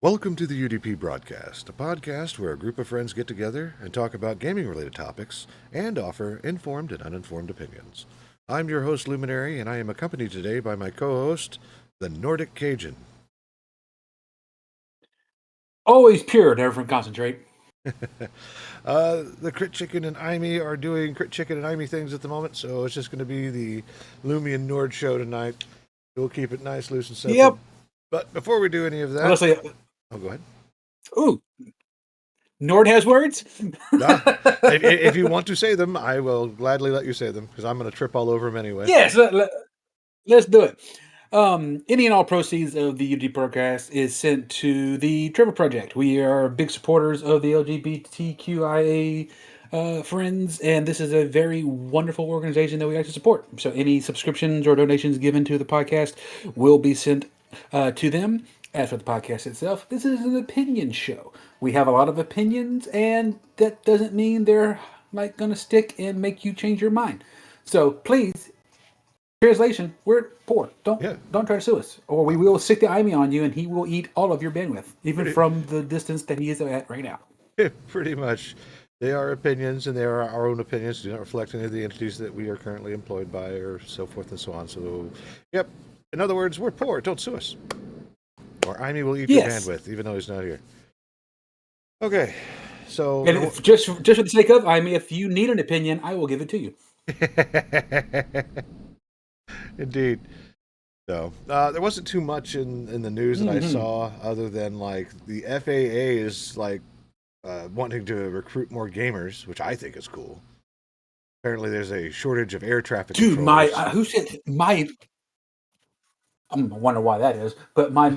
Welcome to the UDP broadcast, a podcast where a group of friends get together and talk about gaming related topics and offer informed and uninformed opinions. I'm your host, Luminary, and I am accompanied today by my co host, the Nordic Cajun. Always pure, never from concentrate. The Crit Chicken and Imee are doing Crit Chicken and Imee things at the moment, so it's just going to be the Lumi and Nord show tonight. We'll keep it nice, loose, and simple. Yep. But before we do any of that, Unless they, go ahead. ooh, Nord has words. No, if you want to say them, I will gladly let you say them because I'm going to trip all over them anyway. Yes, let's do it. Any and all proceeds of the UD podcast is sent to the Trevor Project. We are big supporters of the LGBTQIA friends, and this is a very wonderful organization that we like to support. So any subscriptions or donations given to the podcast will be sent to them. As for the podcast itself, this is an opinion show. We have a lot of opinions, and that doesn't mean they're like gonna stick and make you change your mind. So please, translation, we're poor. Don't Yeah, don't try to sue us, or we will stick the IME on you, and he will eat all of your bandwidth, even pretty, from the distance that he is at right now. pretty much. They are opinions, and they are our own opinions. Do not reflect any of the entities that we are currently employed by, or so forth and so on. So, yep. In other words, we're poor. Don't sue us. Or Imee will eat your Yes, bandwidth, even though he's not here. Okay, so and if, just for the sake of IME, if you need an opinion, I will give it to you. indeed. So there wasn't too much in the news that I Hmm. saw, other than like the FAA is like wanting to recruit more gamers, which I think is cool. Apparently, there's a shortage of air traffic Dude, my controllers. who said my? I'm wonder why that is, but my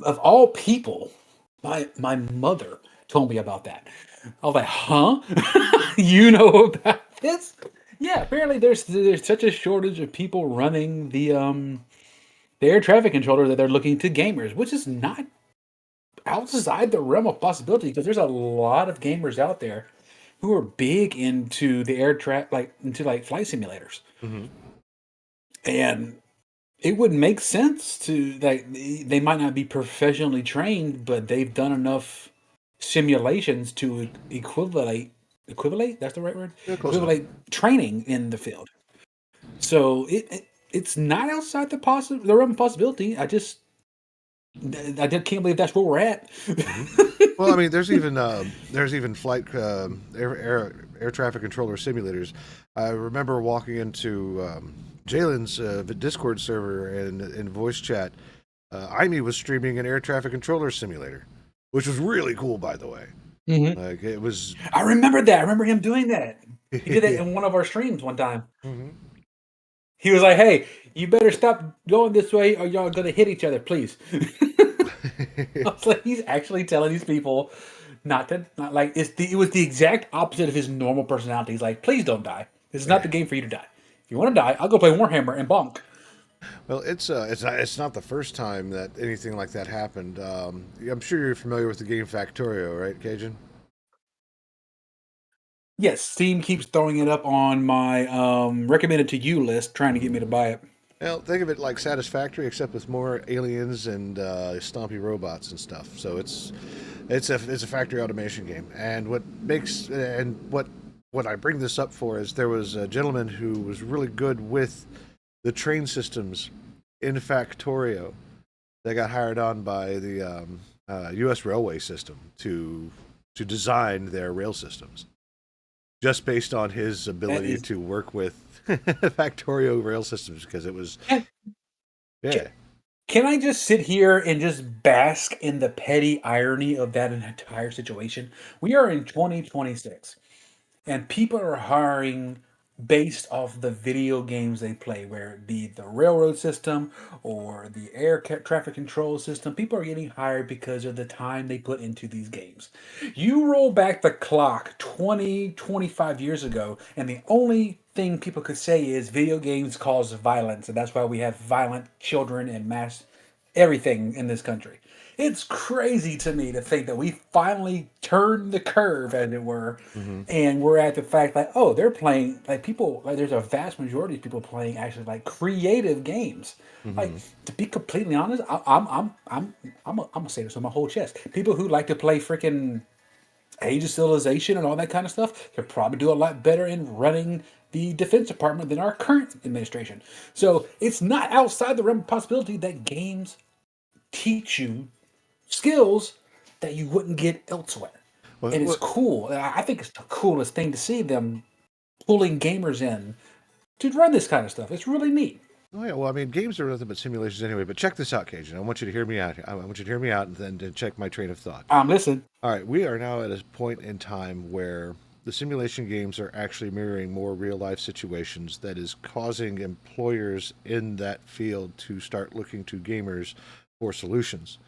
of all people, my mother told me about that. I was like, huh? You know about this? Yeah, apparently there's such a shortage of people running the air traffic controller that they're looking to gamers, which is not outside the realm of possibility because there's a lot of gamers out there who are big into the air traffic, like into like flight simulators, Hmm. and it would make sense to like they might not be professionally trained, but they've done enough simulations to equivalate, that's the right word, Yeah, close enough. equivalate training in the field. So it's not outside the realm of possibility. I just can't believe that's where we're at. Hmm. Well, I mean, there's even flight air traffic controller simulators. I remember walking into Jalen's Discord server and in voice chat. Imee was streaming an air traffic controller simulator, which was really cool, by the way. Hmm. Like it was. I remember that. I remember him doing that. He did that in one of our streams one time. Mhm. He was like, "Hey, you better stop going this way, or y'all gonna hit each other, please." I was like, he's actually telling these people not like it was the exact opposite of his normal personality. He's like, please don't die. This is not the game for you to die. If you want to die, I'll go play Warhammer and bonk. Well, it's not the first time that anything like that happened. I'm sure you're familiar with the game Factorio, right, Cajun? Yes, Steam keeps throwing it up on my recommended to you list, trying to get me to buy it. Well, think of it like Satisfactory, except with more aliens and stompy robots and stuff. So it's a factory automation game. And what I bring this up for is there was a gentleman who was really good with the train systems in Factorio that got hired on by the U.S. railway system to design their rail systems, just based on his That ability is. to work with Factorio rail systems, because it was Can, yeah. can I just sit here and just bask in the petty irony of that entire situation? We are in 2026. And people are hiring based off the video games they play, where it be the railroad system or the traffic control system. People are getting hired because of the time they put into these games. You roll back the clock 20, 25 years ago, and the only thing people could say is video games cause violence, and that's why we have violent children and mass everything in this country. It's crazy to me to think that we finally turned the curve, as it were, Hmm. and we're at the fact like, oh, they're playing like people like there's a vast majority of people playing actually like creative games. Like Hmm. to be completely honest, I'm gonna say this with my whole chest. People who like to play freaking Age of Civilization and all that kind of stuff could probably do a lot better in running the Defense Department than our current administration. So it's not outside the realm of possibility that games teach you skills that you wouldn't get elsewhere. Well, And it's well, cool. I think it's the coolest thing to see them pulling gamers in to run this kind of stuff. It's really neat. oh yeah, well, I mean, games are nothing but simulations anyway. But check this out, Cajun. I want you to hear me out. I want you to hear me out and then to check my train of thought. I'm listening. All right, we are now at a point in time where the simulation games are actually mirroring more real life situations that is causing employers in that field to start looking to gamers for solutions.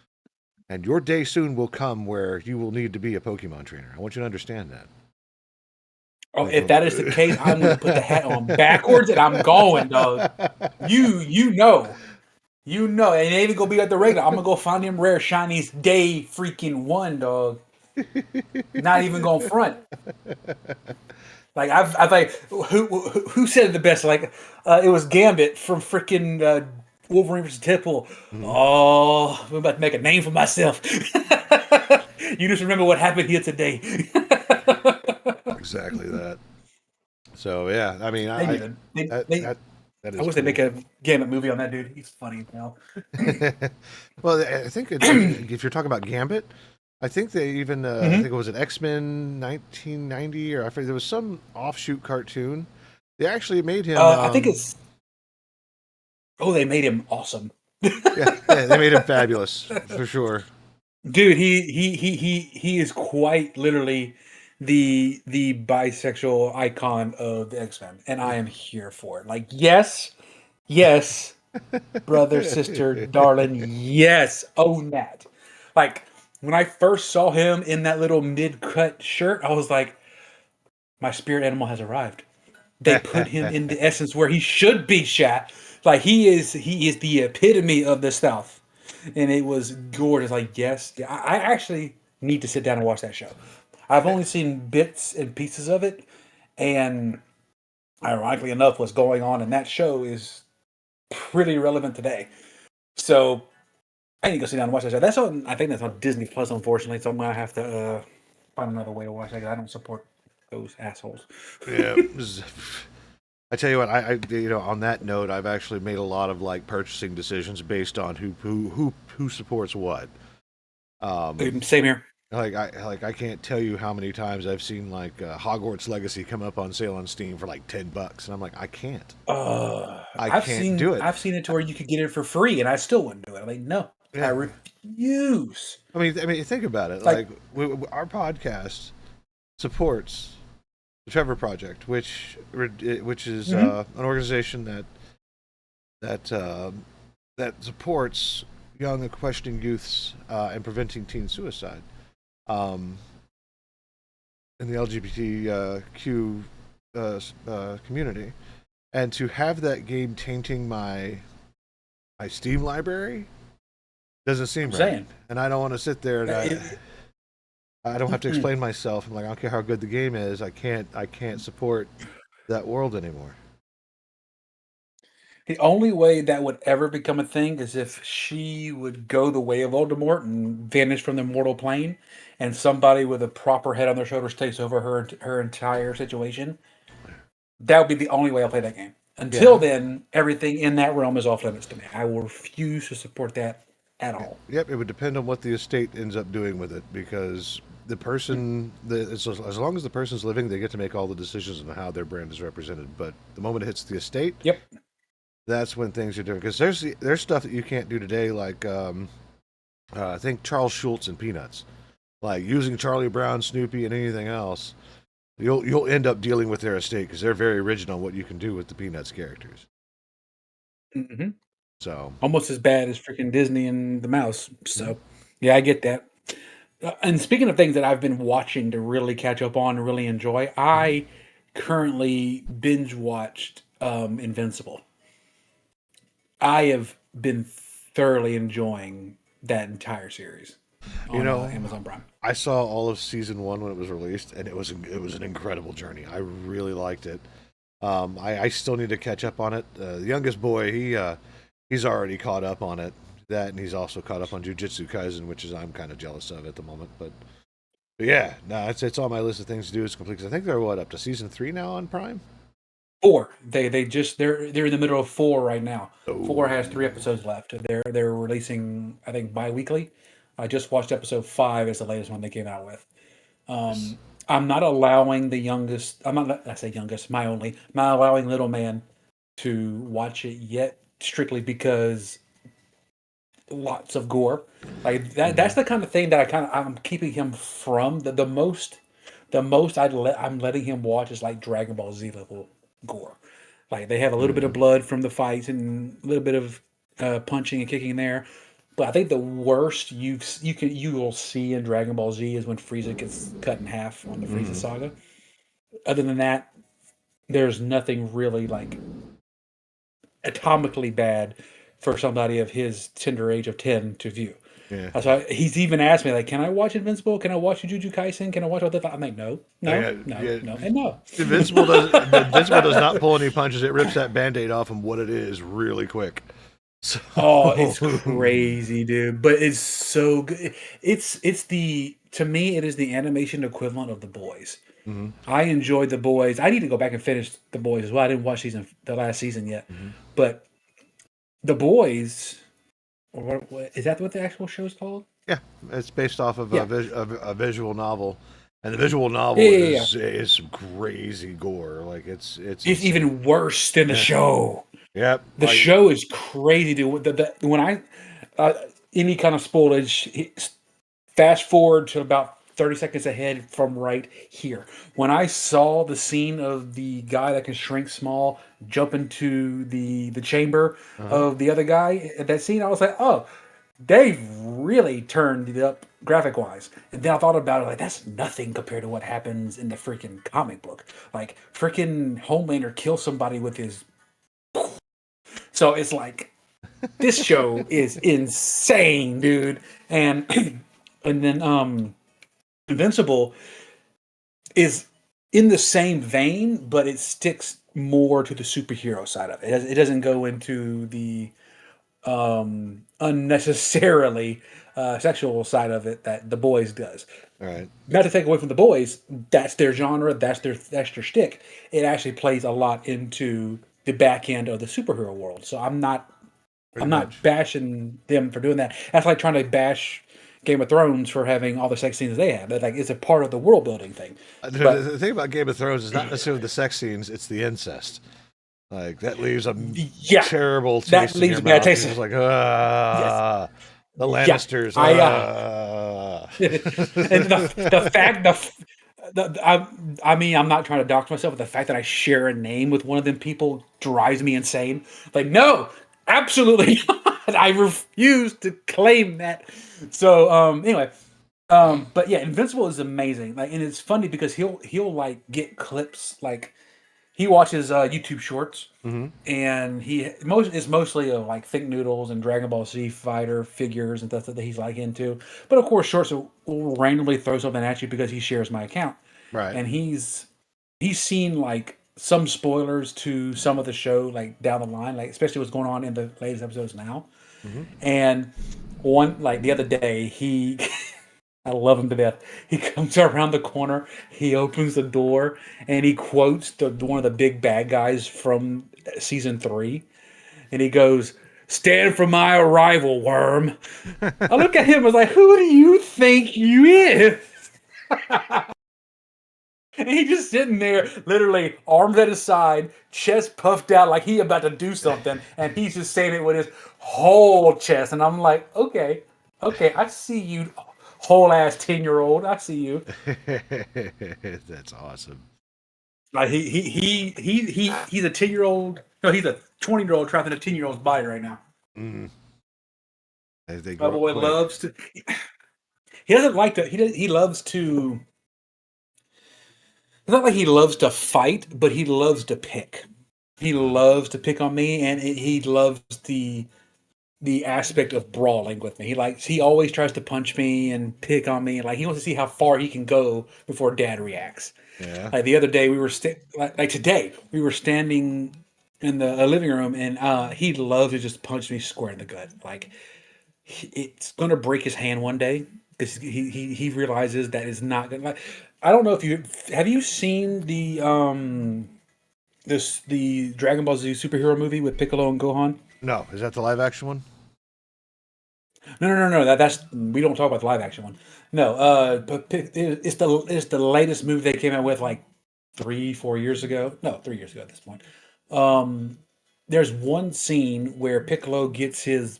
And your day soon will come where you will need to be a Pokemon trainer. I want you to understand that. Oh, Like, if that is the case, I'm gonna put the hat on backwards and I'm going, dog. You know. You know, it ain't even gonna be like the regular. I'm gonna go find them rare shinies day freaking one, dog. Not even going front. Like I've like who said it the best? Like it was Gambit from freaking Wolverine vs. Deadpool. Mhm. Oh, I'm about to make a name for myself. You just remember what happened here today. Exactly that. So yeah, I mean, They I need to. They, that they, that that I is wish they make cool. a Gambit movie on that dude. He's funny now. Well, I think if you're talking about Gambit, I think they even I think Hmm. it was an X-Men 1990 or I forget, there was some offshoot cartoon. They actually made him. I think it's. Oh, they made him awesome. Yeah, yeah, they made him fabulous for sure. Dude, he is quite literally the bisexual icon of the X-Men, and I am here for it. Like, yes, yes, brother, sister, darling, yes, own that. Like when I first saw him in that little mid-cut shirt, I was like, my spirit animal has arrived. They put him in the essence where he should be, Shat. Like he is the epitome of the South, and it was gorgeous. Like yes, yeah, I actually need to sit down and watch that show. I've only seen bits and pieces of it, and ironically enough, what's going on in that show is pretty relevant today. So I need to go sit down and watch that show. That's on. I think that's on Disney Plus, unfortunately. So I'm gonna have to find another way to watch that. 'Cause I don't support those assholes. Yeah, I tell you what, on that note, I've actually made a lot of like purchasing decisions based on who supports what. Um, Same here. I can't tell you how many times I've seen like Hogwarts Legacy come up on sale on Steam for like $10, and I'm like, I can't do it. I've seen it to where you could get it for free, and I still wouldn't do it. I'm like, no, I Yeah, refuse. I mean, think about it. Like, Like our podcast supports the Trevor Project, which is mhm. an organization that that supports young and questioning youths and preventing teen suicide um, in the LGBTQ community. And to have that game tainting my Steam library doesn't seem I'm right. saying, And I don't want to sit there and it, I don't have to mm-mm. explain myself. I'm like, I don't care how good the game is. I can't support that world anymore. The only way that would ever become a thing is if she would go the way of Voldemort and vanish from the mortal plane, and somebody with a proper head on their shoulders takes over her entire situation. That would be the only way I'll play that game. Until Yeah. then, everything in that realm is off limits to me. I will refuse to support that at all. Yep. It would depend on what the estate ends up doing with it because the person, as long as the person's living, they get to make all the decisions on how their brand is represented. But the moment it hits the estate, Yep. that's when things are different. Because there's stuff that you can't do today, like I think Charles Schultz and Peanuts, like using Charlie Brown, Snoopy, and anything else. You'll end up dealing with their estate because they're very rigid on what you can do with the Peanuts characters. Hmm. So, Almost as bad as freaking Disney and the Mouse. mhm. So, yeah, I get that. And speaking of things that I've been watching to really catch up on and really enjoy, Mhm. I currently binge watched Invincible. I have been thoroughly enjoying that entire series You on know, Amazon Prime. I saw all of season one when it was released, and it was an incredible journey. I really liked it. I still need to catch up on it. The youngest boy, he's already caught up on it. That, and he's also caught up on Jujutsu Kaisen, which is I'm kind of jealous of at the moment. But yeah, no, it's on my list of things to do. Is complete. 'Cause I think they're up to season 3 now on Prime. Four. They're in the middle of four right now. Four has Oh, 3 episodes left. They're releasing, I think, bi-weekly. I just watched episode 5 as the latest one they came out with. this, I'm not allowing the youngest. I'm not. I say youngest. My only. I'm not allowing little man to watch it yet, strictly because lots of gore. Like that. That's the kind of thing that I'm keeping him from. The most I'm letting him watch is like Dragon Ball Z level gore. Like they have a little bit of blood from the fights and a little bit of punching and kicking there. But I think the worst you will see in Dragon Ball Z is when Frieza gets cut in half on the Frieza saga. Other than that, there's nothing really like atomically bad for somebody of his tender age of 10 to view. yeah. So he's even asked me like, "Can I watch Invincible? Can I watch Jujutsu Kaisen? Can I watch all that?" I'm like, "No, Oh, no, yeah, no, yeah. no, and no." Invincible does not pull any punches. It rips that band-aid off and what it is really quick. So Oh, it's crazy, dude. But it's so good. It's the to me it is the animation equivalent of The Boys. Mhm, I enjoyed The Boys. I need to go back and finish The Boys as well. I didn't watch the last season yet, mhm. but The Boys, or what is that? What the actual show is called? Yeah, it's based off of Yeah, a visual novel, and the visual yeah, novel yeah, yeah. Yeah. is some crazy gore. Like it's It's insane. even worse than the Yeah. show. Yep. The Like show is crazy, dude. When I uh, any kind of spoilage, fast forward to about 30 seconds ahead from right here. When I saw the scene of the guy that can shrink small jump into the chamber uh-huh. of the other guy, at that scene, I was like, oh, they've really turned it up graphic wise. And then I thought about it like that's nothing compared to what happens in the freaking comic book. Like freaking Homelander kills somebody with his. So it's like this show is insane, dude. And and then Invincible is in the same vein, but it sticks more to the superhero side of it. It doesn't go into the unnecessarily sexual side of it that the boys does. All right. Not to take away from the boys, that's their genre, that's their shtick. It actually plays a lot into the back end of the superhero world. So Pretty I'm not much. bashing them for doing that. That's like trying to bash Game of Thrones for having all the sex scenes they have. That like it's a part of the world building thing. But The thing about Game of Thrones is not necessarily the sex scenes; it's the incest. Like that leaves a yeah, terrible that taste in leaves your a bad mouth. You're taste. just like, Yes, the yeah, Lannisters, I and the fact I mean I'm not trying to dox myself, but the fact that I share a name with one of them people drives me insane. Like no, absolutely not. I refuse to claim that. So anyway, but yeah, Invincible is amazing. Like, and it's funny because he'll like get clips. Like he watches YouTube shorts, hmm and it's mostly of like Think Noodles and Dragon Ball Z fighter figures and stuff that he's like into. But of course, shorts will randomly throw something at you because he shares my account, right. and he's seen like some spoilers to some of the show like down the line, like especially what's going on in the latest episodes now. hmm And one like the other day, he I love him to death. He comes around the corner, he opens the door, and he quotes one of the big bad guys from season 3, and he goes, "Stand for my arrival, worm." I look at him, I was like, "Who do you think you is?" And he just sitting there, literally arms at his side, chest puffed out like he about to do something, and he's just saying it with his whole chest. And I'm like, okay, okay, I see you, whole ass 10-year-old. I see you. That's awesome. Like he's a 10-year-old. No, he's a 20-year-old trapped in a 10-year-old's body right now. Mm. They My grow up boy quick. loves to. He doesn't like to. He loves to. It's not like he loves to fight, but he loves to pick. He Uh, loves to pick on me, and he loves the aspect of brawling with me. He always tries to punch me and pick on me. Like he wants to see how far he can go before Dad reacts. Yeah. Like the other day, like today we were standing in the living room, and he loves to just punch me square in the gut. Like it's gonna break his hand one day because he realizes that is not gonna. Like, I don't know if you have you seen the Dragon Ball Z superhero movie with Piccolo and Gohan. No, is that the live action one? No. That's we don't talk about the live action one. No, but it's the latest movie they came out with like 3 4 years ago. No, 3 years ago at this point. Um, there's one scene where Piccolo gets his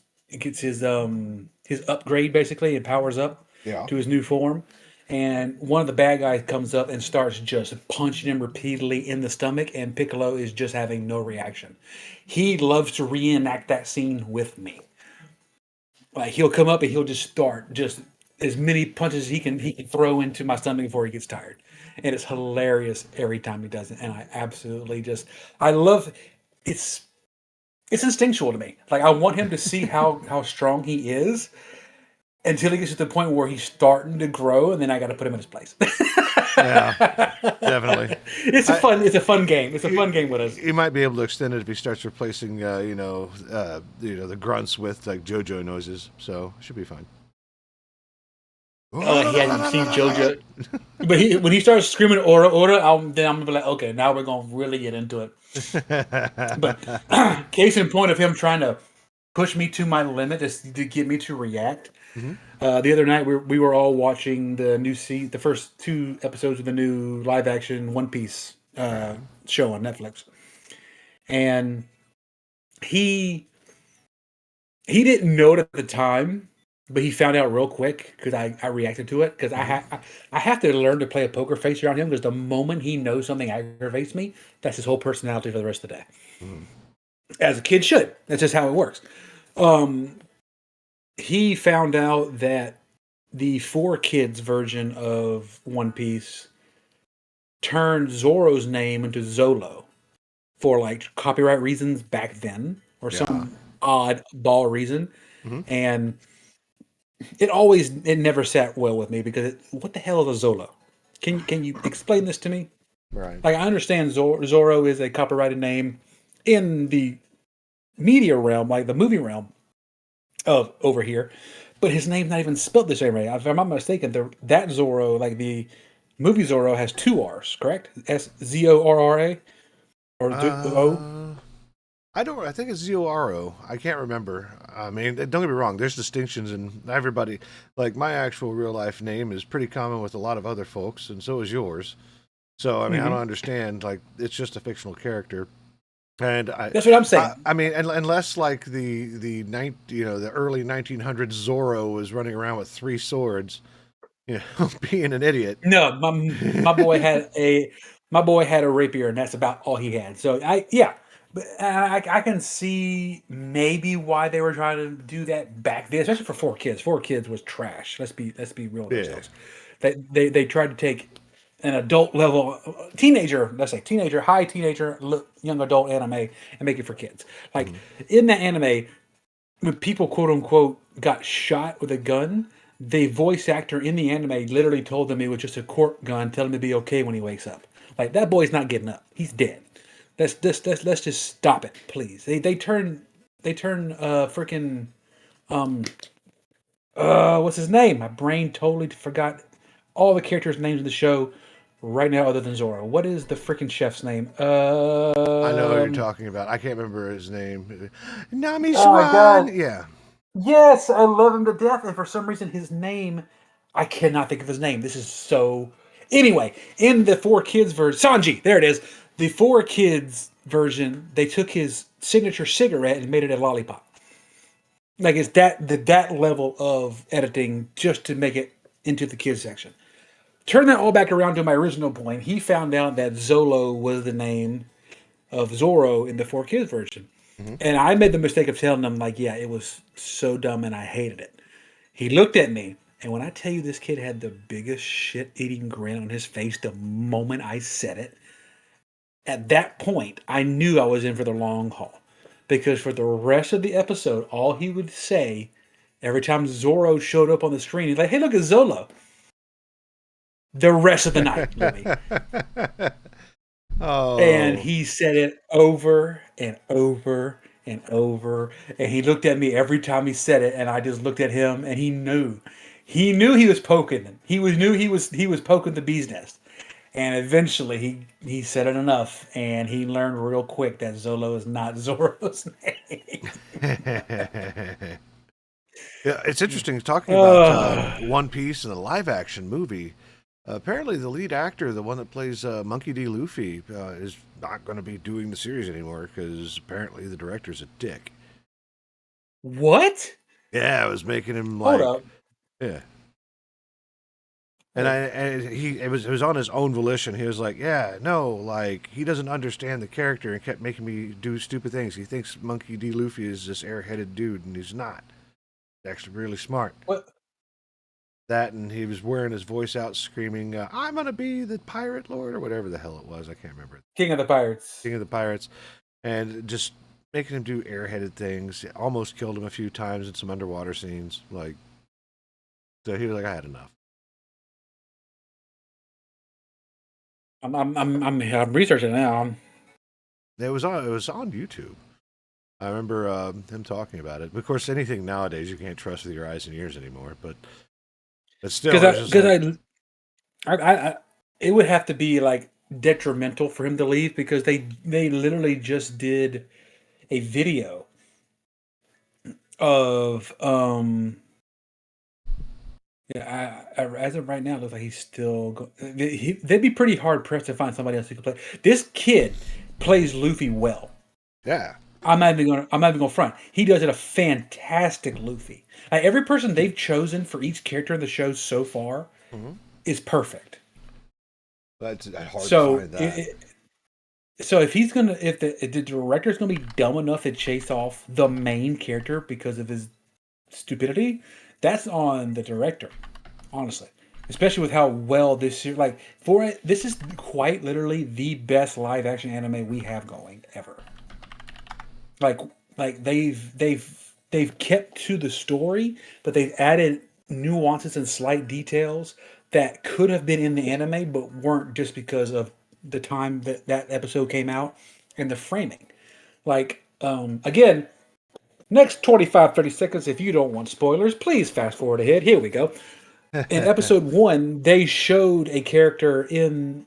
upgrade basically and powers up Yeah. to his new form. And one of the bad guys comes up and starts just punching him repeatedly in the stomach, and Piccolo is just having no reaction. He loves to reenact that scene with me. Like he'll come up and he'll just start just as many punches as he can throw into my stomach before he gets tired. And it's hilarious every time he does it. And I absolutely just I love it's it's instinctual to me. Like I want him to see how strong he is until he gets to the point where he's starting to grow, and then I got to put him in his place. Yeah, definitely. I It's a fun game. It's a you, fun game with us. you might be able to extend it if he starts replacing, the grunts with like JoJo noises. So should be fine. He hasn't seen JoJo, but when he starts screaming "Ora Ora," then I'm gonna be like, okay, now we're gonna really get into it. But case in point of him trying to push me to my limit to get me to react. Hmm. The other night we were all watching the first 2 episodes of the new live action One Piece Right. show on Netflix, and he he didn't know it at the time, but he found out real quick because I reacted to it because Hmm. I have to learn to play a poker face around him because the moment he knows something aggravates me, that's his whole personality for the rest of the day. Hmm. As a kid should. That's just how it works. Um, he found out that the Four Kids version of One Piece turned Zoro's name into Zolo for like copyright reasons back then or Yeah. some odd ball reason. Hmm. And it never sat well with me because what the hell is a Zolo? Can you explain this to me? Right. Like I understand Zorro is a copyrighted name in the media realm, like the movie realm of over here, but his name's not even spelled the same way. If I'm not mistaken, that Zorro, like the movie Zorro, has two R's, correct? Zorra or O. Uh, I don't. I think it's Zoro. I can't remember. I mean, don't get me wrong. There's distinctions, and everybody. Like my actual real life name is pretty common with a lot of other folks, and so is yours. So I mean, I don't Hmm. understand. Like it's just a fictional character, and That's what I'm I, saying. I mean, unless like the early 1900s Zorro was running around with three swords, being an idiot. No, my boy had a rapier, and that's about all he had. So yeah, but I can see maybe why they were trying to do that back then, especially for Four Kids. Four Kids was trash. Let's be real with Yeah. ourselves. They tried to take an adult level teenager, let's say teenager, high teenager, young adult anime and make it for kids. Like Mhm. in that anime, when people quote unquote got shot with a gun, the voice actor in the anime literally told them it was just a cork gun, telling him to be okay when he wakes up. Like that boy's not getting up; he's dead. Let's just stop it, please. They turn freaking what's his name? My brain totally forgot all the characters' names in the show right now, other than Zoro. What is the freaking chef's name? I know who you're talking about. I can't remember his name. Nami Oh my Swan. god. Yeah. Yes, I love him to death, and for some reason, his name, I cannot think of his name. This is so. Anyway, in the Four Kids version, Sanji, there it is. The Four Kids version, they took his signature cigarette and made it a lollipop. Like it's that level of editing just to make it into the kids section. Turn that all back around to my original point. He found out that Zolo was the name of Zoro in the Four Kids version. Hmm. And I made the mistake of telling him, like, yeah, it was so dumb and I hated it. He looked at me, and when I tell you this kid had the biggest shit eating grin on his face the moment I said it, at that point, I knew I was in for the long haul. because for the rest of the episode, all he would say every time Zoro showed up on the screen, he's like, "Hey, look, it's Zolo." The rest of the night, Louis. And Oh. he said it over and over and over. And he looked at me every time he said it, and I just looked at him, and he knew. He was poking. He was poking the bee's nest. And eventually he said it enough, and he learned real quick that Zolo is not Zoro's name. Yeah, it's interesting talking about uh, One Piece and the live action movie. Apparently, the lead actor, the one that plays Monkey D. Luffy, is not going to be doing the series anymore because apparently the director's a dick. what? Yeah, it was making him Hold like, up. yeah. And Uh, it was on his own volition. He was like, yeah, no, like he doesn't understand the character and kept making me do stupid things. He thinks Monkey D. Luffy is this airheaded dude, and he's not. He's actually really smart. what? That, and he was wearing his voice out, screaming, "I'm gonna be the pirate lord," or whatever the hell it was. I can't remember. King of the Pirates. King of the pirates, and just making him do airheaded things. Almost killed him a few times in some underwater scenes. Like, so he was like, "I had enough." I'm researching now. It was on YouTube. I remember him talking about it. Of course, anything nowadays you can't trust with your eyes and ears anymore. But still, it was just Because like, I it would have to be like detrimental for him to leave because they literally just did a video of yeah, as of right now, it looks like he's still. They'd be pretty hard pressed to find somebody else who could play. This kid plays Luffy well. yeah. I'm not even gonna front. He does it a fantastic Luffy. Like every person they've chosen for each character in the show so far Mm-hmm. is perfect. That's hard to So find that. so if the director's gonna be dumb enough to chase off the main character because of his stupidity, that's on the director, honestly. Especially with how well this series, like for it, this is quite literally the best live action anime we have going ever. Like they've kept to the story, but they've added nuances and slight details that could have been in the anime but weren't just because of the time that that episode came out and the framing. Like again, next 25-30 seconds, if you don't want spoilers, please fast forward ahead. Here we go. In episode 1, they showed a character in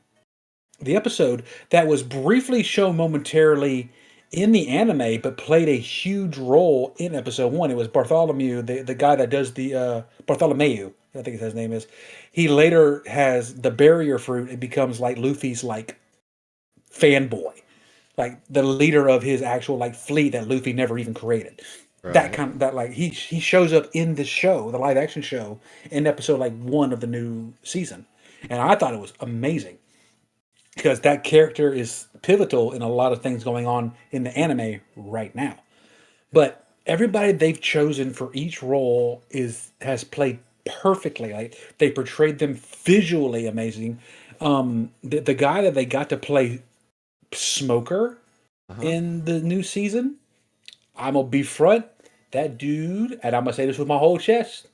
the episode that was briefly shown momentarily in the anime, but played a huge role in episode 1. It was Bartholomew, the guy that does the Bartholomew, I think his name is. He later has the barrier fruit and becomes like Luffy's like fanboy, like the leader of his actual like fleet that Luffy never even created. That Right. kind of that like he shows up in the show, the live action show, in episode like 1 of the new season, and I thought it was amazing because that character is pivotal in a lot of things going on in the anime right now. But everybody they've chosen for each role is has played perfectly. Like they portrayed them visually amazing. The guy that they got to play Smoker Uh huh. in the new season, I'm gonna be front. That dude, and I'm gonna say this with my whole chest,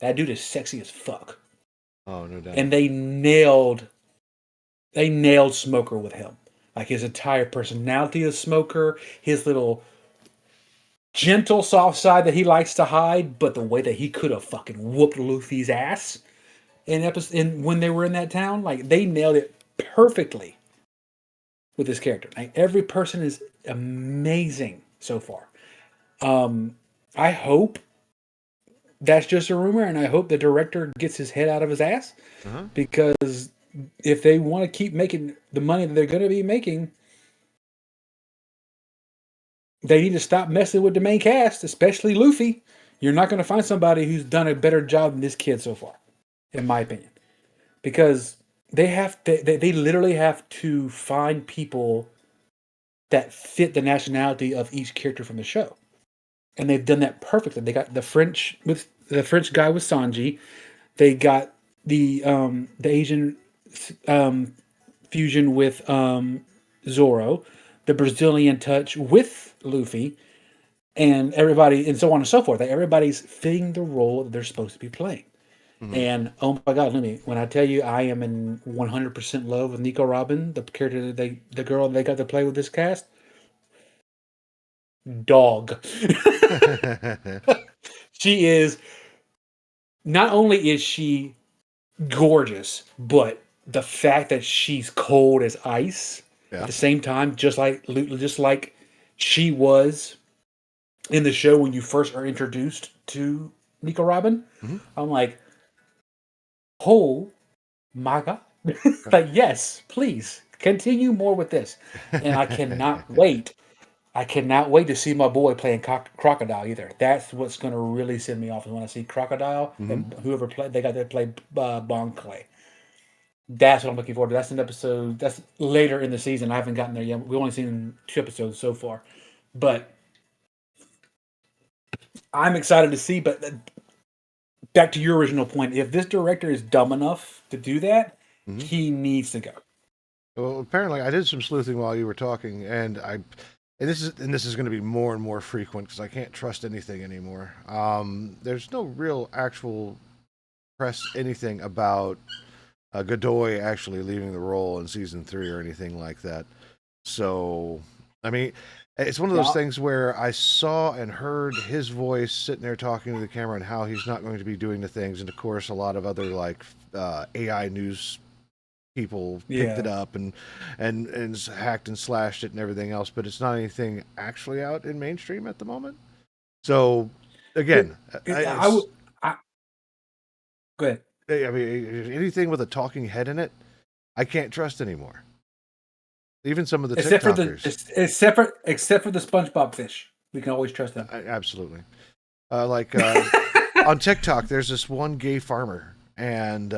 that dude is sexy as fuck. Oh, no doubt. And they nailed Smoker with him. Like his entire personality is Smoker, his little gentle soft side that he likes to hide, but the way that he could have fucking whooped Luffy's ass when they were in that town, like they nailed it perfectly with this character. Like every person is amazing so far. I hope that's just a rumor, and I hope the director gets his head out of his ass Uh huh. because if they want to keep making the money that they're going to be making, they need to stop messing with the main cast, especially Luffy. You're not going to find somebody who's done a better job than this kid so far, in my opinion, because they literally have to find people that fit the nationality of each character from the show, and they've done that perfectly. They got the French guy with Sanji. They got the Asian um, fusion with Zoro. the Brazilian touch with Luffy, and everybody, and so on and so forth. Like everybody's fitting the role that they're supposed to be playing. Hmm. And oh my God, let me, when I tell you I am in 100% love with Nico Robin, the character that the girl they got to play with this cast, dog. She is, not only is she gorgeous, but the fact that she's cold as ice at Yeah. the same time, just like she was in the show when you first are introduced to Nico Robin. Hmm. I'm like, oh my God. Like, yes, please continue more with this. And I cannot wait. I cannot wait to see my boy playing Crocodile either. That's what's going to really send me off is when I see Crocodile Hmm. and whoever played, they got to play Bon Clay. That's what I'm looking forward to. That's an episode. That's later in the season. I haven't gotten there yet. We've only seen 2 episodes so far, but I'm excited to see. But back to your original point, if this director is dumb enough to do that, Hmm. he needs to go. Well, apparently, I did some sleuthing while you were talking, and this is going to be more and more frequent because I can't trust anything anymore. There's no real actual press anything about Godoy actually leaving the role in season 3 or anything like that. So, I mean, it's one of those Yeah, things where I saw and heard his voice sitting there talking to the camera and how he's not going to be doing the things, and of course, a lot of other like AI news people picked it yeah. up and hacked and slashed it and everything else, but it's not anything actually out in mainstream at the moment. So, It, again, I would. it's I Go ahead. I mean anything with a talking head in it, I can't trust anymore. Even some of the TikTokers. Except for the SpongeBob fish, we can always trust them. Absolutely. Like on TikTok, there's this one gay farmer, and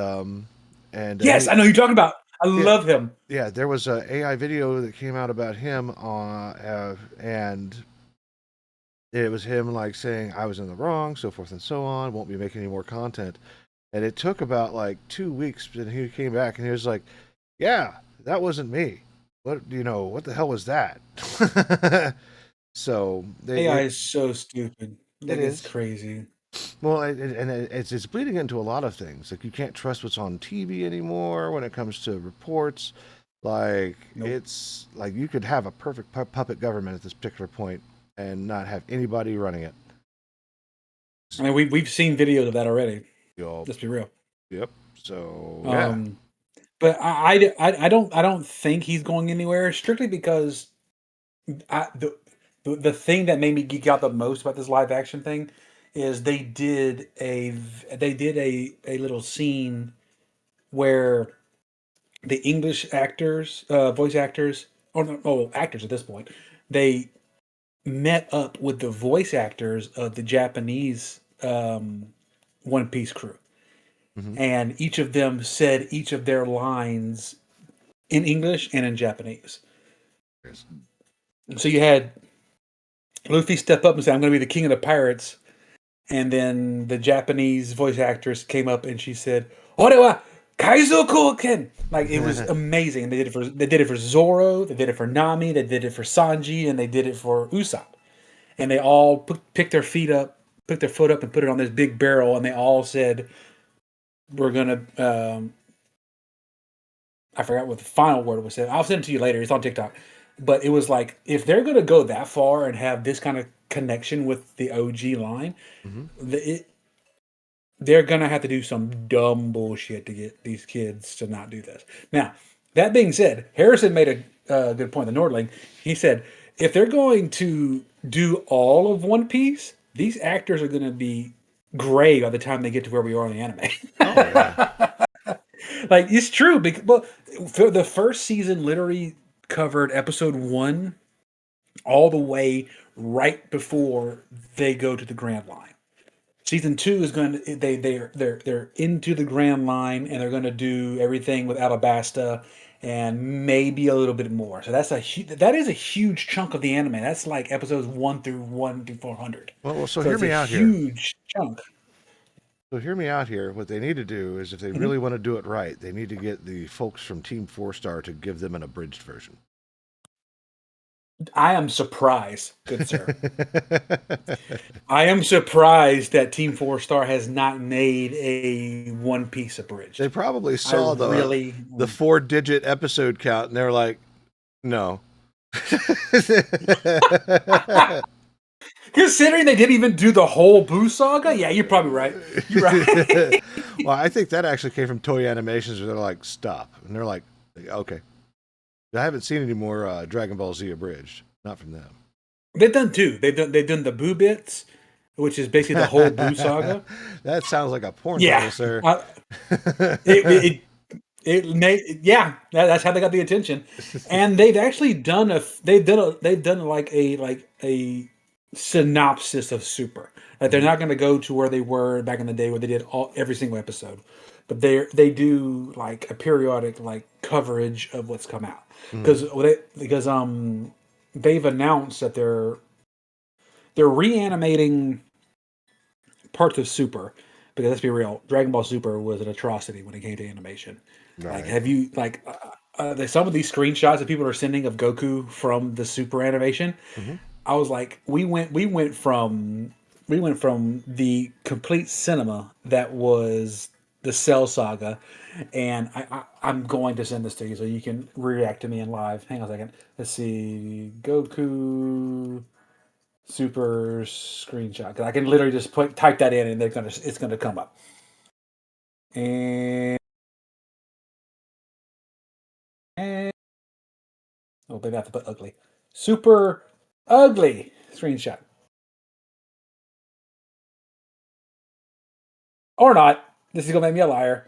Yes, I know who you're talking about. I yeah, love him. yeah, there was a AI video that came out about him, and it was him like saying I was in the wrong, so forth and so on. Won't be making any more content, and it took about like 2 weeks, and he came back and he was like, "Yeah, that wasn't me. What the hell was that?" So AI is so stupid. it Like it's is. crazy. Well, it's bleeding into a lot of things. Like you can't trust what's on TV anymore when it comes to reports. Like Nope. it's like you could have a perfect puppet government at this particular point and not have anybody running it. I mean, we've seen videos of that already. Yup. Let's be real. Yep. So yeah. Um, but I don't think he's going anywhere strictly because I, the thing that made me geek out the most about this live action thing is they did a little scene where the English actors, voice actors, or no, oh, actors at this point, they met up with the voice actors of the Japanese One Piece crew, Hmm. and each of them said each of their lines in English and in Japanese. Yes. So you had Luffy step up and say, "I'm going to be the king of the pirates," and then the Japanese voice actress came up and she said, "Ore wa Kaizoku Ken." Like it was amazing. They did it for Zoro, they did it for Nami, they did it for Sanji, and they did it for Usopp. And they all picked their feet up, picked their foot up, and put it on this big barrel, and they all said, "We're gonna." I forgot what the final word was said. I'll send it to you later. It's on TikTok. But it was like if they're gonna go that far and have this kind of connection with the OG line, Hmm. it, they're gonna have to do some dumb bullshit to get these kids to not do this. Now, that being said, Harrison made a good point. The Nordling, he said, if they're going to do all of One Piece, these actors are going to be gray by the time they get to where we are in the anime. Oh yeah. Like it's true because well, for the first season literally covered episode 1 all the way right before they go to the Grand Line. Season 2 is going to they're into the Grand Line and they're going to do everything with Alabasta and maybe a little bit more. So that is a huge chunk of the anime. That's like episodes 1 through 400. Well, so So hear it's a me out here. huge chunk. So hear me out here. What they need to do is, if they Mhm. really want to do it right, they need to get the folks from Team Four Star to give them an abridged version. I am surprised, good sir. I am surprised that Team Four Star has not made a One Piece They abridged. probably I saw really, the 4-digit episode count and they were like, no. considering they didn't even do the whole Boo saga. Yeah, you're probably right. You're right. Well, I think that actually came from Toei Animations where they're like, stop. And they're like, okay. I haven't seen any more Dragon Ball Z abridged. Not from them. They've done two. They've done the Boo bits, which is basically the whole Boo saga. That sounds like a porn Yeah, title, sir. uh, it it it made yeah. That's how they got the attention, and they've done like a synopsis of Super. Like they're Mhm, not going to go to where they were back in the day where they did every single episode, but they do like a periodic like coverage of what's come out mhm, because they've announced that they're reanimating parts of Super, because let's be real, Dragon Ball Super was an atrocity when it came to animation. Like, right. have you like some of these screenshots that people are sending of Goku from the Super animation? Mhm. I was like, we went from the complete cinema that was the Cell Saga, and I'm going to send this to you so you can react to me in live. Hang on a second. Let's see, Goku super screenshot. 'Cause I can literally just type that in and it's gonna come up. And, and oh, maybe I have to put ugly. Super ugly screenshot. Or not. This is gonna make me a liar.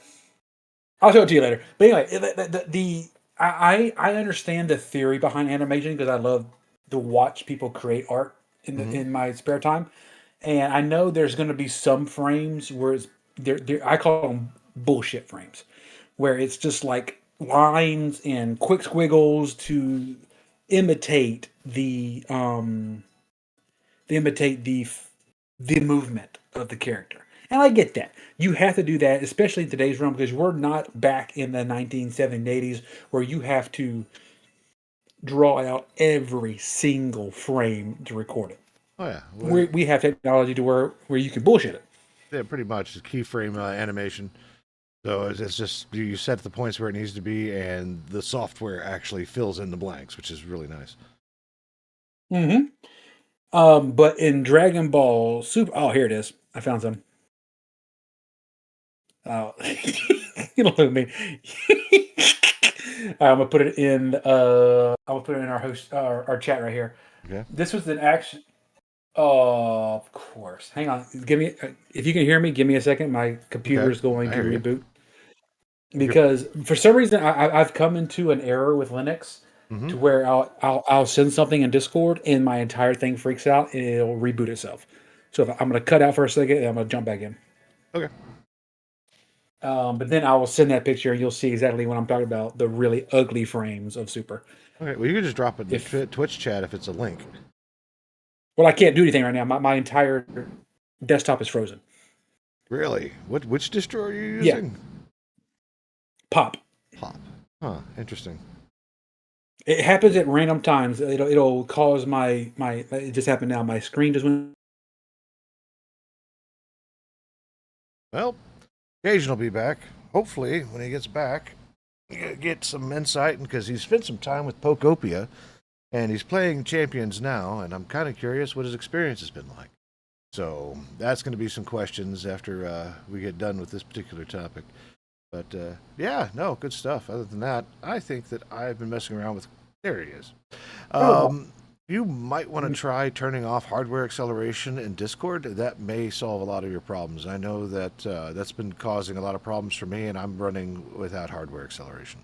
I'll show it to you later. But anyway, I understand the theory behind animation because I love to watch people create art Mhm. in my spare time, and I know there's going to be some frames where I call them bullshit frames, where it's just like lines and quick squiggles to imitate the movement of the character. And I get that. You have to do that, especially in today's realm, because we're not back in the 1970s, 80s, where you have to draw out every single frame to record it. Oh yeah. We have technology to where you can bullshit it. Yeah, pretty much. It's keyframe animation. So it's just you set the points where it needs to be, and the software actually fills in the blanks, which is really nice. Hmm. But in Dragon Ball Super, oh, here it is. I found some. Oh, you don't look at me. I'm gonna put it in. I'm gonna put it in our chat right here. Okay. This was an action. Oh, of course. Hang on. Give me if you can hear me. Give me a second. My computer Okay. is going I to hear you. reboot You're, because for some reason I've come into an error with Linux mm-hmm. to where I'll send something in Discord and my entire thing freaks out and it'll reboot itself. So if I'm gonna cut out for a second and I'm gonna jump back in. Okay. But then I will send that picture and you'll see exactly what I'm talking about, the really ugly frames of Super. Okay. Well, you can just drop it in the If Twitch chat if it's a link. Well, I can't do anything right now. My entire desktop is frozen. Really? Which distro are you Yeah, using? pop. Pop. Huh. Interesting. It happens at random times. It'll cause my. It just happened now. My screen just went. Well, Cajun will be back. Hopefully, when he gets back, get some insight because he's spent some time with Pokopia and he's playing champions now. And I'm kind of curious what his experience has been like. So that's going to be some questions after we get done with this particular topic. But yeah, no, good stuff. Other than that, I think that I've been messing around with. There he is. Oh, Um, you might want to try turning off hardware acceleration in Discord. That may solve a lot of your problems. I know that that's been causing a lot of problems for me, and I'm running without hardware acceleration.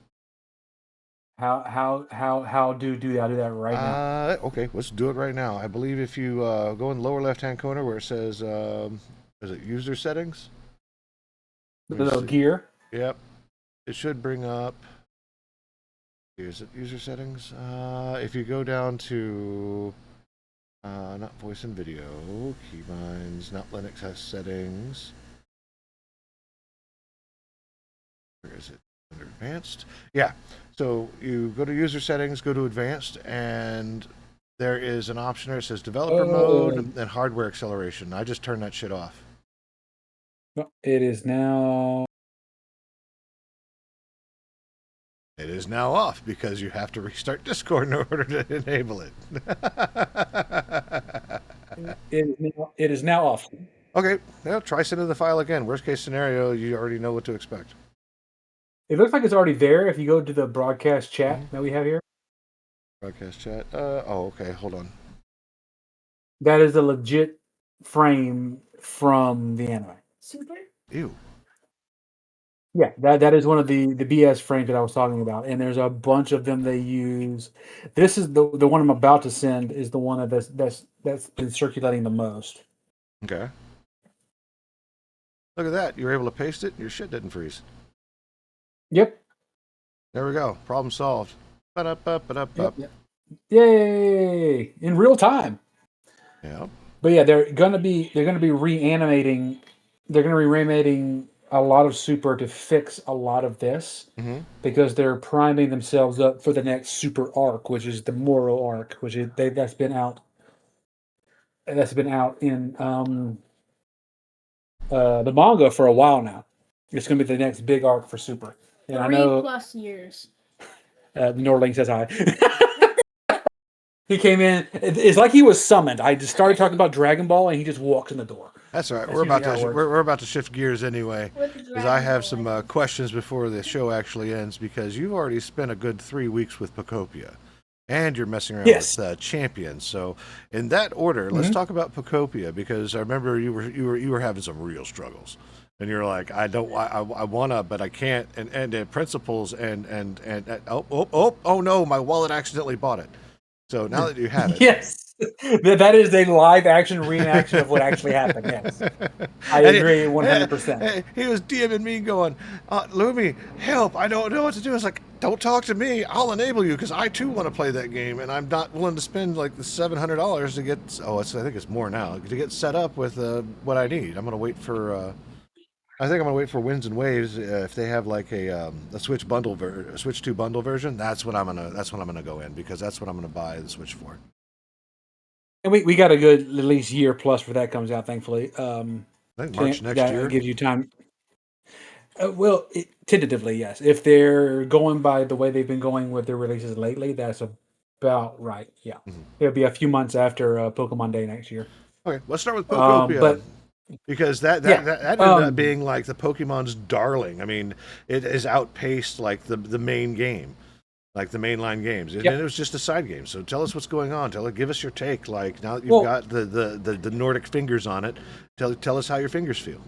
how do that? I'll do that right now. Okay, let's do it right now. I believe if you go in the lower left hand corner where it says, is it user settings? The Let me little see. gear. Yep, it should bring up. Is it user settings? If you go down to not voice and video, keybinds, not Linux has settings. Where is it? Under advanced? Yeah. So you go to user settings, go to advanced, and There is an option there that says developer Oh, mode and hardware acceleration. I just turned that shit off. no, it is now. It is now off because you have to restart Discord in order to enable it. It is now off. Okay, now try sending the file again. Worst case scenario, you already know what to expect. It looks like it's already there. If you go to the broadcast chat Mm-hmm. that we have here, Broadcast chat. Okay. Hold on. that is a legit frame from the anime. Ew. Yeah, that is one of the BS frames that I was talking about, and there's a bunch of them they use. This is the one I'm about to send is the one that's been circulating the most. Okay. Look at that. You were able to paste it. Your shit didn't freeze. Yep, There we go. Problem solved. Ba-da-ba-ba-da-ba. yep. Yay! In real time. Yeah. But yeah, they're gonna be reanimating. They're gonna be reanimating a lot of Super to fix a lot of this Mm-hmm. because they're priming themselves up for the next Super arc, which is the Moro arc, which is that's been out. That's been out in the manga for a while now. It's gonna be the next big arc for Super. And I Three know plus years. Norling says hi. He came in. It's like he was summoned. I just started talking about Dragon Ball, and he just walked in the door. That's all right. That's usually how it works. We're about to shift gears anyway, With the because I Dragon have Ball some legend. questions before the show actually ends. Because you've already spent a good 3 weeks with Pocopia, and you're messing around Yes. with Champions. So, in that order, let's Mhm. talk about Pocopia because I remember you were having some real struggles, and you're like, I wanna, but I can't, and principles and oh no, my wallet accidentally bought it. So now that you have it. Yes, that is a live action reenaction of what actually happened. Yes, I And agree 100%. he was DMing me going, Lumi, help, I don't know what to do. It's like, don't talk to me. I'll enable you because I too want to play that game. And I'm not willing to spend like the $700 to get, I think it's more now, to get set up with what I need. I'm going to wait for, I think I'm going to wait for Winds and Waves. If they have like a Switch a Switch 2 bundle version, that's when I'm going to go in because that's what I'm going to buy the Switch for. And we got a good at least year plus for that comes out. Thankfully, I think March next that year. gives you time. Well, tentatively, yes. If they're going by the way they've been going with their releases lately, that's about right. Yeah, Mhm. it'll be a few months after Pokemon Day next year. Okay, let's start with Pocopia. But Because yeah, that ended up um, being like the Pokemon's darling. I mean, it has outpaced like the main game, like the mainline games, and yep. it was just a side game. So tell us what's going on. Give us your take. Like now that you've Well, got the Nordic fingers on it, tell us how your fingers feel.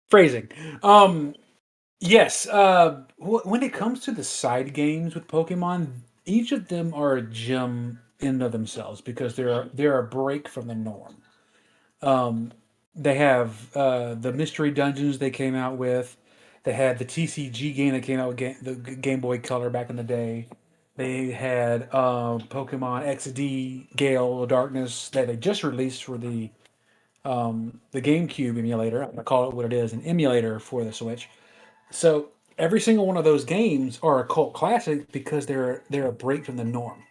phrasing. Yes. When it comes to the side games with Pokemon, each of them are a gem in of themselves because they're a break from the norm. Um, they have the mystery dungeons they came out with. They had the TCG game that came out with the Game Boy Color back in the day. They had Pokemon XD Gale of Darkness that they just released for the GameCube emulator. I'm gonna call it what it is, an emulator for the Switch. So every single one of those games are a cult classic because they're a break from the norm.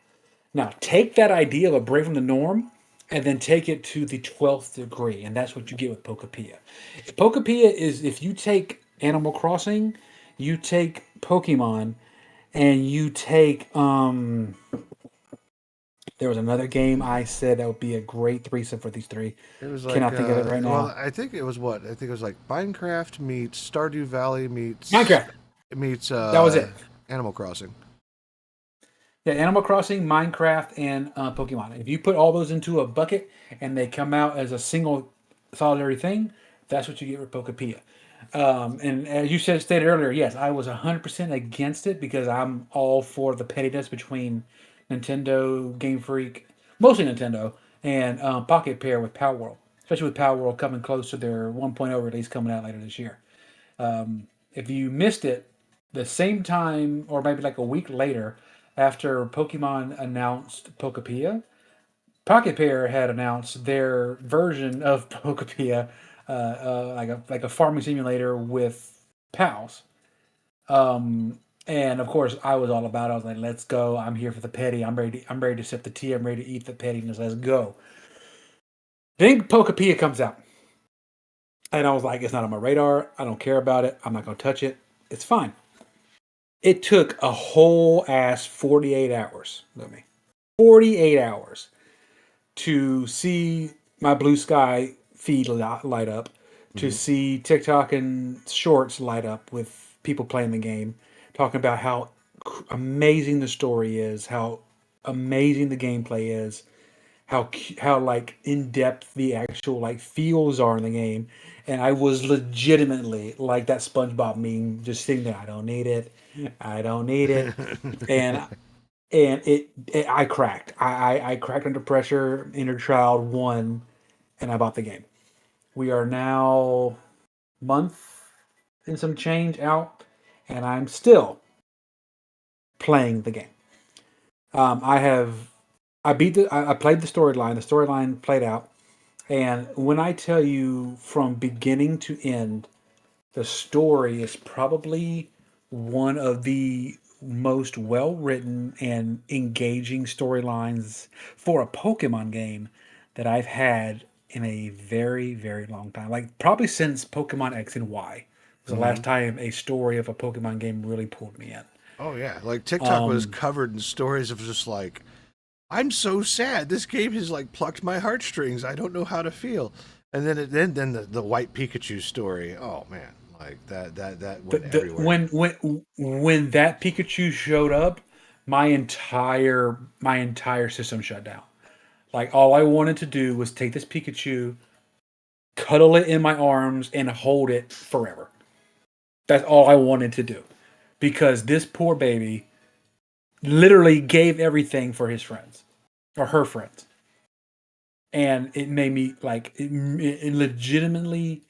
Now take that idea of a break from the norm and then take it to the 12th degree, and that's what you get with Pokopia. Pokopia is if you take Animal Crossing, you take Pokemon, and you take there was another game I said that would be a great threesome for these three. It was like, Cannot think of it right well, now. I think it was what I think it was like Minecraft meets Stardew Valley Minecraft. meets That was it. Animal Crossing. Yeah, Animal Crossing, Minecraft, and Pokemon. If you put all those into a bucket and they come out as a single solitary thing, that's what you get with Pokepia. And as you stated earlier, yes, I was 100% against it because I'm all for the pettiness between Nintendo, Game Freak, mostly Nintendo, and Pocket Pair with Power World, especially with Power World coming close to their 1.0 release coming out later this year. If you missed it, the same time or maybe like a week later, after Pokemon announced Pokepia, Pocket Pair had announced their version of Pokepia, like a farming simulator with pals. And of course, I was all about it. I was like, let's go. I'm here for the petty. I'm ready to sip the tea. I'm ready to eat the pettiness. Let's go. Then Pokepia comes out. And I was like, it's not on my radar. I don't care about it. I'm not going to touch it. It's fine. It took a whole ass 48 hours, let me 48 hours to see my blue sky feed light up, to Mm-hmm. see TikTok and shorts light up with people playing the game, talking about how amazing the story is, how amazing the gameplay is, how like in depth the actual like feels are in the game. And I was legitimately like that SpongeBob meme, just sitting there. I don't need it. I don't need it. And I cracked. I cracked under pressure. Inner child won, and I bought the game. We are now month and some change out, and I'm still playing the game. I have I played the storyline. The storyline played out, and when I tell you from beginning to end, the story is probably one of the most well written and engaging storylines for a Pokemon game that I've had in a very, very long time. Like probably since Pokemon X and Y was the Mm-hmm. last time a story of a Pokemon game really pulled me in. Oh yeah, like TikTok was Um, covered in stories of just like, I'm so sad. This game has like plucked my heartstrings. I don't know how to feel. And then the white Pikachu story. Oh man, like that went everywhere. when that Pikachu showed up, my entire system shut down. Like all I wanted to do was take this Pikachu, cuddle it in my arms, and hold it forever. That's all I wanted to do. Because this poor baby literally gave everything for his friends or her friends. And it made me like it legitimately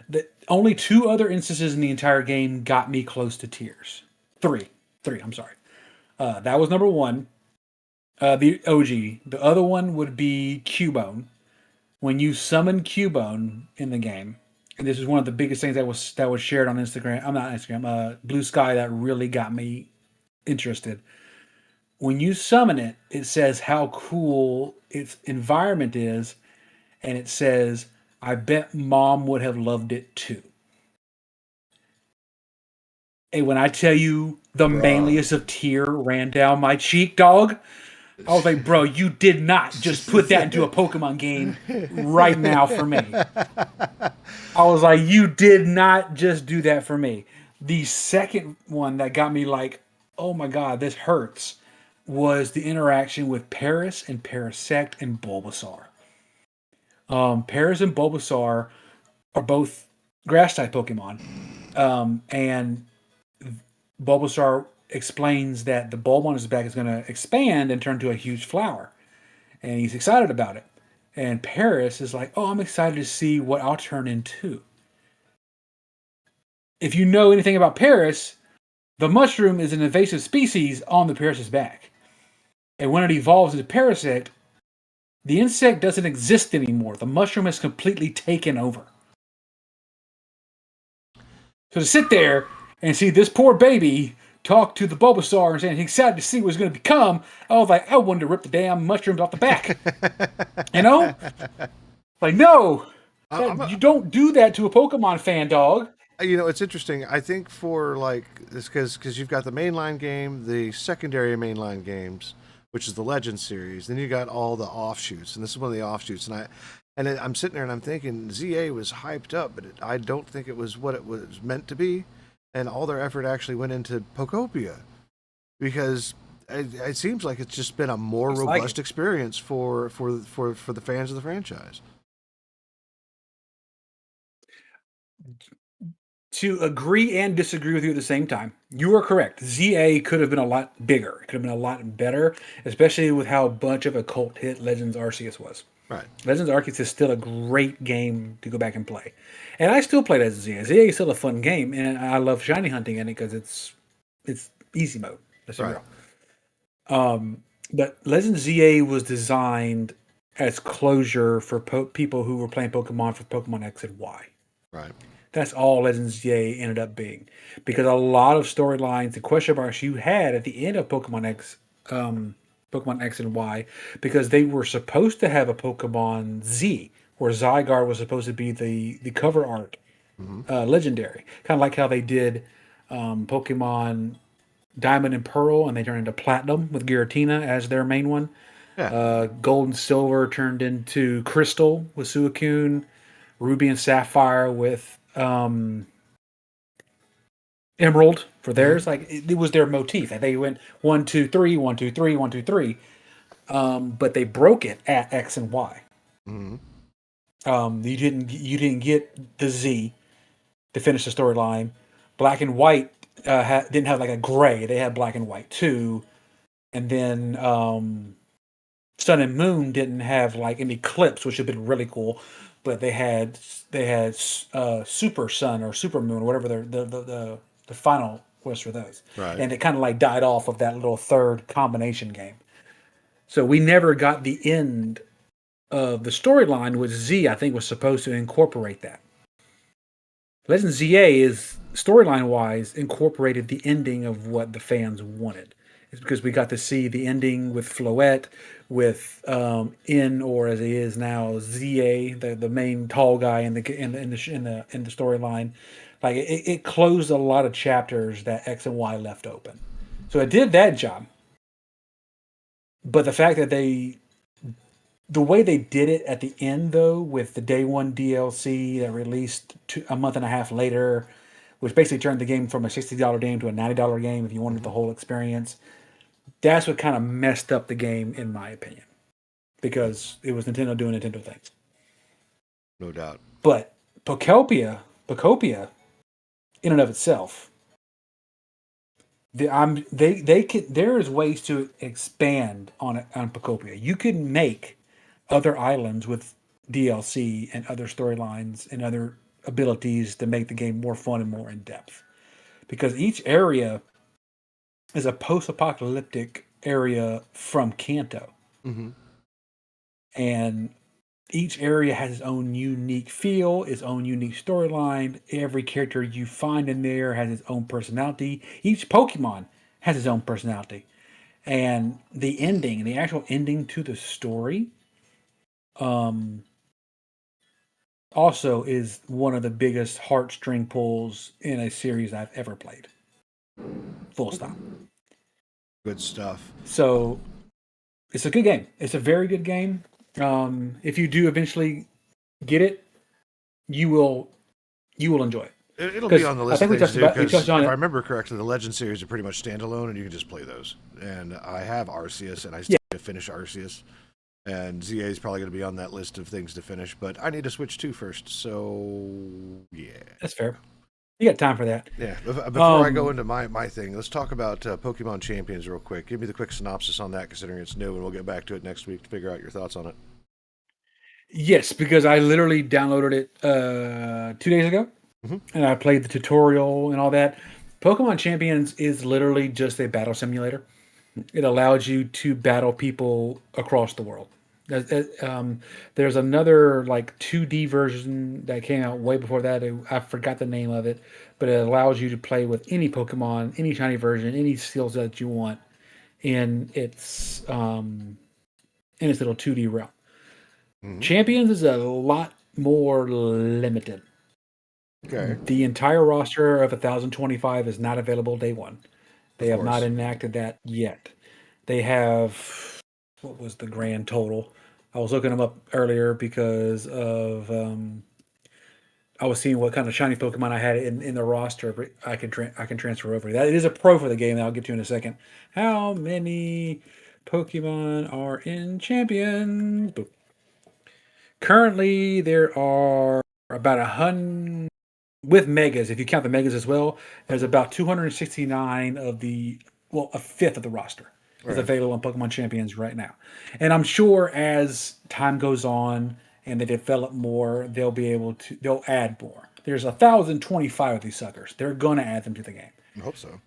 the only two other instances in the entire game got me close to tears. Three. Three, I'm sorry. That was number one. The OG. The other one would be Cubone. When you summon Cubone in the game, and this is one of the biggest things that was shared on Instagram. I'm not Instagram. Blue Sky that really got me interested. When you summon it, it says how cool its environment is, and it says, "I bet Mom would have loved it too." And when I tell you the Bruh. manliest of tear ran down my cheek, dog, I was like, bro, you did not just put that into a Pokemon game right now for me. I was like, you did not just do that for me. The second one that got me like, oh my god, this hurts, was the interaction with Paris and Parasect and Bulbasaur. Paris and Bulbasaur are both grass type Pokemon. And Bulbasaur explains that the bulb on his back is going to expand and turn into a huge flower. And he's excited about it. And Paris is like, oh, I'm excited to see what I'll turn into. If you know anything about Paris, the mushroom is an invasive species on the Paris's back. And when it evolves into Parasect, the insect doesn't exist anymore. The mushroom has completely taken over. So to sit there and see this poor baby talk to the Bulbasaur and saying he's excited to see what it's going to become, I was like, I wanted to rip the damn mushrooms off the back. You know? Like, no, I'm that you don't do that to a Pokemon fan, dog. it's interesting. I think for like this because you've got the mainline game, the secondary mainline games, which is the Legend series. Then you got all the offshoots, and this is one of the offshoots. I'm sitting there and I'm thinking ZA was hyped up, but I don't think it was what it was meant to be, and all their effort actually went into Pokopia because it seems like it's just been a more It's like robust it. experience for the fans of the franchise. To agree and disagree with you at the same time. You are correct. ZA could have been a lot bigger. It could have been a lot better, especially with how much of a cult hit Legends Arceus was. Right. Legends Arceus is still a great game to go back and play. And I still play that as ZA. ZA is still a fun game, and I love shiny hunting in it because it's easy mode. Let's be Right. real. But Legends ZA was designed as closure for people who were playing Pokemon for Pokemon X and Y. Right. That's all Legends ZA ended up being, because a lot of storylines and question marks you had at the end of um, Pokemon X and Y, because they were supposed to have a Pokemon Z, where Zygarde was supposed to be the cover art Hmm. legendary, kind of like how they did Pokemon Diamond and Pearl, and they turned into Platinum with Giratina as their main one. Yeah. Gold and Silver turned into Crystal with Suicune. Ruby and Sapphire with Emerald for Hmm. theirs. Like it was their motif. Like they went 1, 2, 3, 1, 2, 3, 1, 2, 3. But they broke it at X and Y. Hmm. You didn't get the Z to finish the storyline. Black and White didn't have like a gray. They had Black and White too. And then Sun and Moon didn't have like an eclipse, which would have been really cool. But they had Super Sun or Super Moon, or whatever the final was for those, Right. and it kind of like died off of that little third combination game. So we never got the end of the storyline, which Z I think was supposed to incorporate that. Legend ZA is storyline wise incorporated the ending of what the fans wanted. It's because we got to see the ending with Floette, with N, or as he is now ZA, the main tall guy in the storyline. Like it closed a lot of chapters that X and Y left open. So it did that job. But the fact that the way they did it at the end, though, with the day one DLC that released a month and a half later, which basically turned the game from a $60 game to a $90 game if you wanted Hmm. the whole experience, that's what kind of messed up the game, in my opinion, because it was Nintendo doing Nintendo things. No doubt. But Pokopia, in and of itself, there is ways to expand on Pokopia. You can make other islands with DLC and other storylines and other abilities to make the game more fun and more in depth. Because each area is a post-apocalyptic area from Kanto, Hmm. and each area has its own unique feel, its own unique storyline. Every character you find in there has its own personality. Each Pokemon has its own personality. And the actual ending to the story, um, also is one of the biggest heartstring pulls in a series I've ever played. Full stop. Good stuff. So it's a good game. It's a very good game. If you do eventually get it, you will you will enjoy it. It'll be Because on the I list of think things to do we because touched on if I it. remember correctly, the Legend series are pretty much standalone, and you can just play those. And I have Arceus, and I Yeah, still need to finish Arceus. And ZA is probably going to be on that list of things to finish, but I need to switch two first. So yeah, that's fair. You got time for that. yeah. Before I go Um, into my thing, let's talk about Pokemon Champions real quick. Give me the quick synopsis on that, considering it's new, and we'll get back to it next week to figure out your thoughts on it. yes, because I literally downloaded it 2 days ago, Hmm. and I played the tutorial and all that. Pokemon Champions is literally just a battle simulator. It allows you to battle people across the world. There's another like 2D version that came out way before that. I forgot the name of it, but it allows you to play with any Pokemon, any shiny version, any skills that you want in its little 2D realm. Hmm. Champions is a lot more limited. Okay, The entire roster of 1025 is not available day one. They of have not course. enacted that yet. They have, what was the grand total? I was looking them up earlier because of I was seeing what kind of shiny Pokemon I had in the roster. But I can transfer over. That it is a pro for the game that I'll get to in a second. How many Pokemon are in Champions? Boop. Currently, there are about 100 with megas. If you count the megas as well, there's about 269 of the, well, a fifth of the roster All is right. available on Pokemon Champions right now. And I'm sure as time goes on and they develop more, they'll add more. There's 1,025 of these suckers. They're gonna add them to the game. I hope so.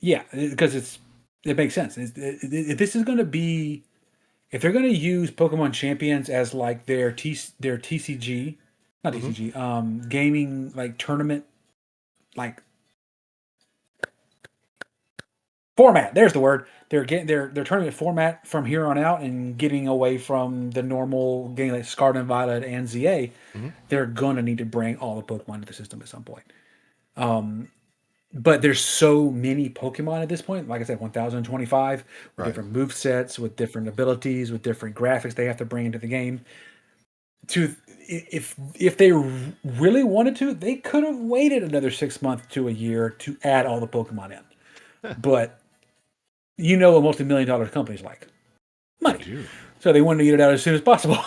Yeah, because it makes sense. If this is gonna be, if they're gonna use Pokemon Champions as like their TCG, not Hmm. TCG, gaming like tournament like format. There's the word. They're getting their tournament format from here on out and getting away from the normal game like Scarlet and Violet and ZA. Hmm. They're gonna need to bring all the Pokemon to the system at some point. But there's so many Pokemon at this point. Like I said, 1,025 with Right. different move sets, with different abilities, with different graphics they have to bring into the game. To if they really wanted to, they could have waited another 6 months to a year to add all the Pokemon in. But you know what multi-million dollar companies like I money, do. so they wanted to get it out as soon as possible.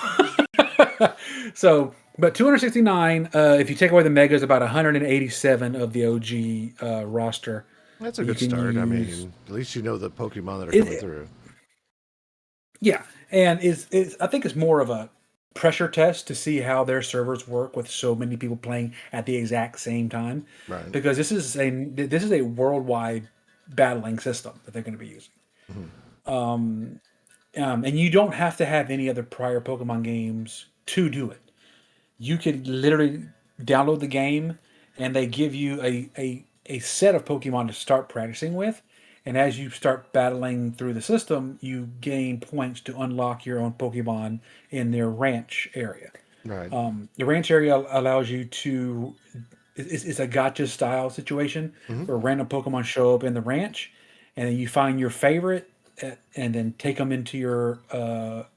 So, but 269. If you take away the megas, about 187 of the OG roster That's a you good can start. I use. mean, at least you know the Pokemon that are coming It, through. yeah, and is I think it's more of a pressure test to see how their servers work with so many people playing at the exact same time, Right. because this is a worldwide battling system that they're going to be using. Hmm. And you don't have to have any other prior Pokemon games to do it. You could literally download the game, and they give you a set of Pokemon to start practicing with. And as you start battling through the system, you gain points to unlock your own Pokemon in their ranch area. Right. The ranch area allows you to. It's a gotcha style situation Hmm. where random Pokemon show up in the ranch, and then you find your favorite, and then take them into your.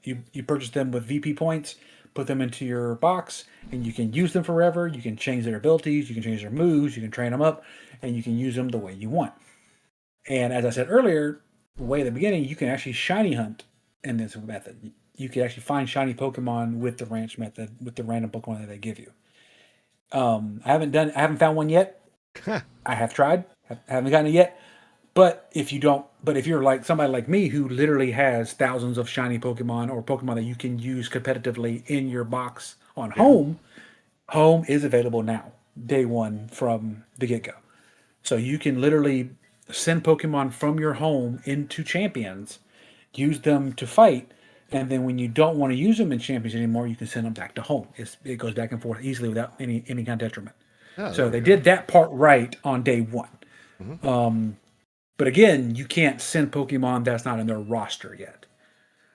You purchase them with VP points, put them into your box, and you can use them forever. You can change their abilities, you can change their moves, you can train them up, and you can use them the way you want. And as I said earlier, way at the beginning, you can actually shiny hunt in this method. You can actually find shiny Pokemon with the ranch method, with the random Pokemon that they give you. I haven't found one yet. I have tried, haven't gotten it yet. But if you're like somebody like me who literally has thousands of shiny Pokemon or Pokemon that you can use competitively in your box on Yeah. home is available now, day one from the get go. So you can literally send Pokemon from your home into champions, use them to fight, and then when you don't want to use them in champions anymore, you can send them back to home. It goes back and forth easily without any kind of detriment. Yeah. So There we they go. did that part right on day one. Hmm. But again, you can't send Pokemon that's not in their roster yet.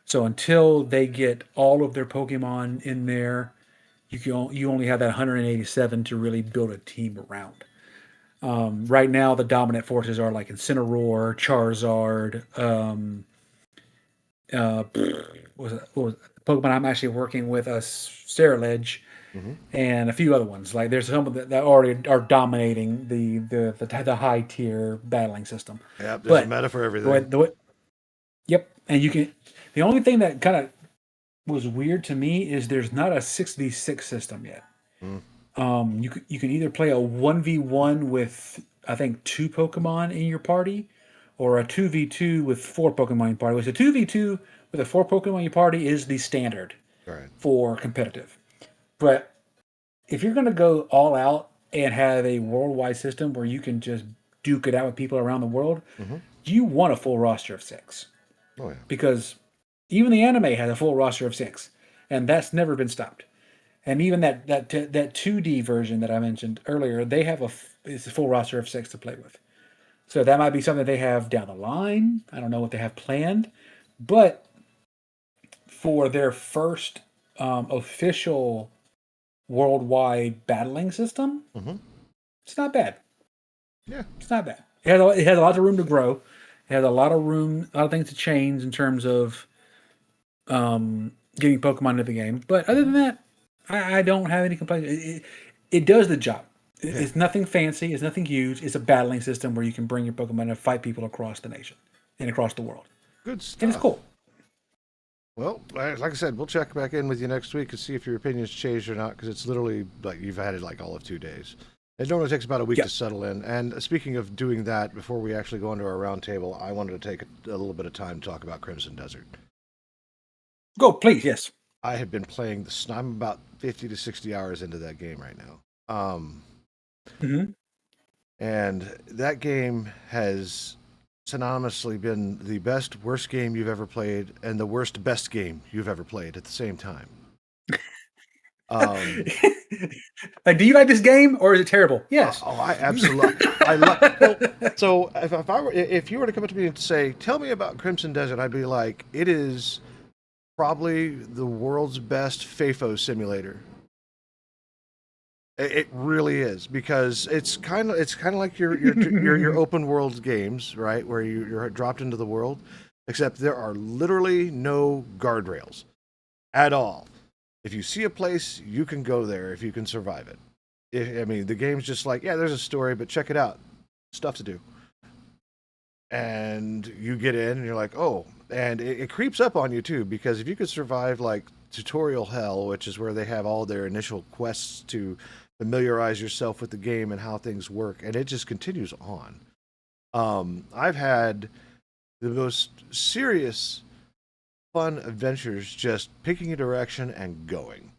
So until they get all of their Pokemon in there, you only have that 187 to really build a team around. Right now, the dominant forces are like Incineroar, Charizard, what was it? Pokemon I'm actually working with, Sterilege, Hmm. and a few other ones. Like there's some that already are dominating the high tier battling system. Yep. There's a But meta for the way, everything. the way, yep, and you can. The only thing that kind of was weird to me is there's not a 6v6 system yet. Mm. You can either play a 1v1 with I think two Pokemon in your party, or a 2v2 with four Pokemon in your party. Which a 2v2 with a four Pokemon in your party is the standard Right. for competitive. But if you're going to go all out and have a worldwide system where you can just duke it out with people around the world, Hmm. you want a full roster of six, Oh yeah. because even the anime has a full roster of six, and that's never been stopped. And even that 2D version that I mentioned earlier, they have it's a full roster of six to play with. So that might be something they have down the line. I don't know what they have planned, but for their first official worldwide battling system, Hmm. it's not bad. Yeah. It's not bad. It has a lot of room to grow. It has a lot of room, a lot of things to change in terms of getting Pokemon into the game. But other Hmm. than that, I don't have any complaints. It does the job. Yeah. It's nothing fancy. It's nothing huge. It's a battling system where you can bring your Pokemon and fight people across the nation and across the world, Good and it's stuff. cool. Well, like I said, we'll check back in with you next week and see if your opinion's changed or not, because it's literally like you've had it like all of 2 days. It normally takes about a week Yeah, to settle in. And speaking of doing that, before we actually go into our roundtable, I wanted to take a little bit of time to talk about Crimson Desert. go please. Yes. I have been playing the. I'm about 50 to 60 hours into that game right now. Hmm. And that game has synonymously been the best, worst game you've ever played, and the worst, best game you've ever played at the same time. Um, Like, do you like this game or is it terrible? Yes. I absolutely, I love. Well, so if you were to come up to me and say, "Tell me about Crimson Desert," I'd be like, "It is probably the world's best FAFO simulator." It really is because it's kind of like your open world games, right? Where you're dropped into the world, except there are literally no guardrails at all. If you see a place, you can go there if you can survive it. I mean, the game's just like, yeah, there's a story, but check it out, stuff to do. And you get in, and you're like, oh, and it creeps up on you too because if you could survive like tutorial hell, which is where they have all their initial quests to familiarize yourself with the game and how things work, and it just continues on. I've had the most serious fun adventures just picking a direction and going.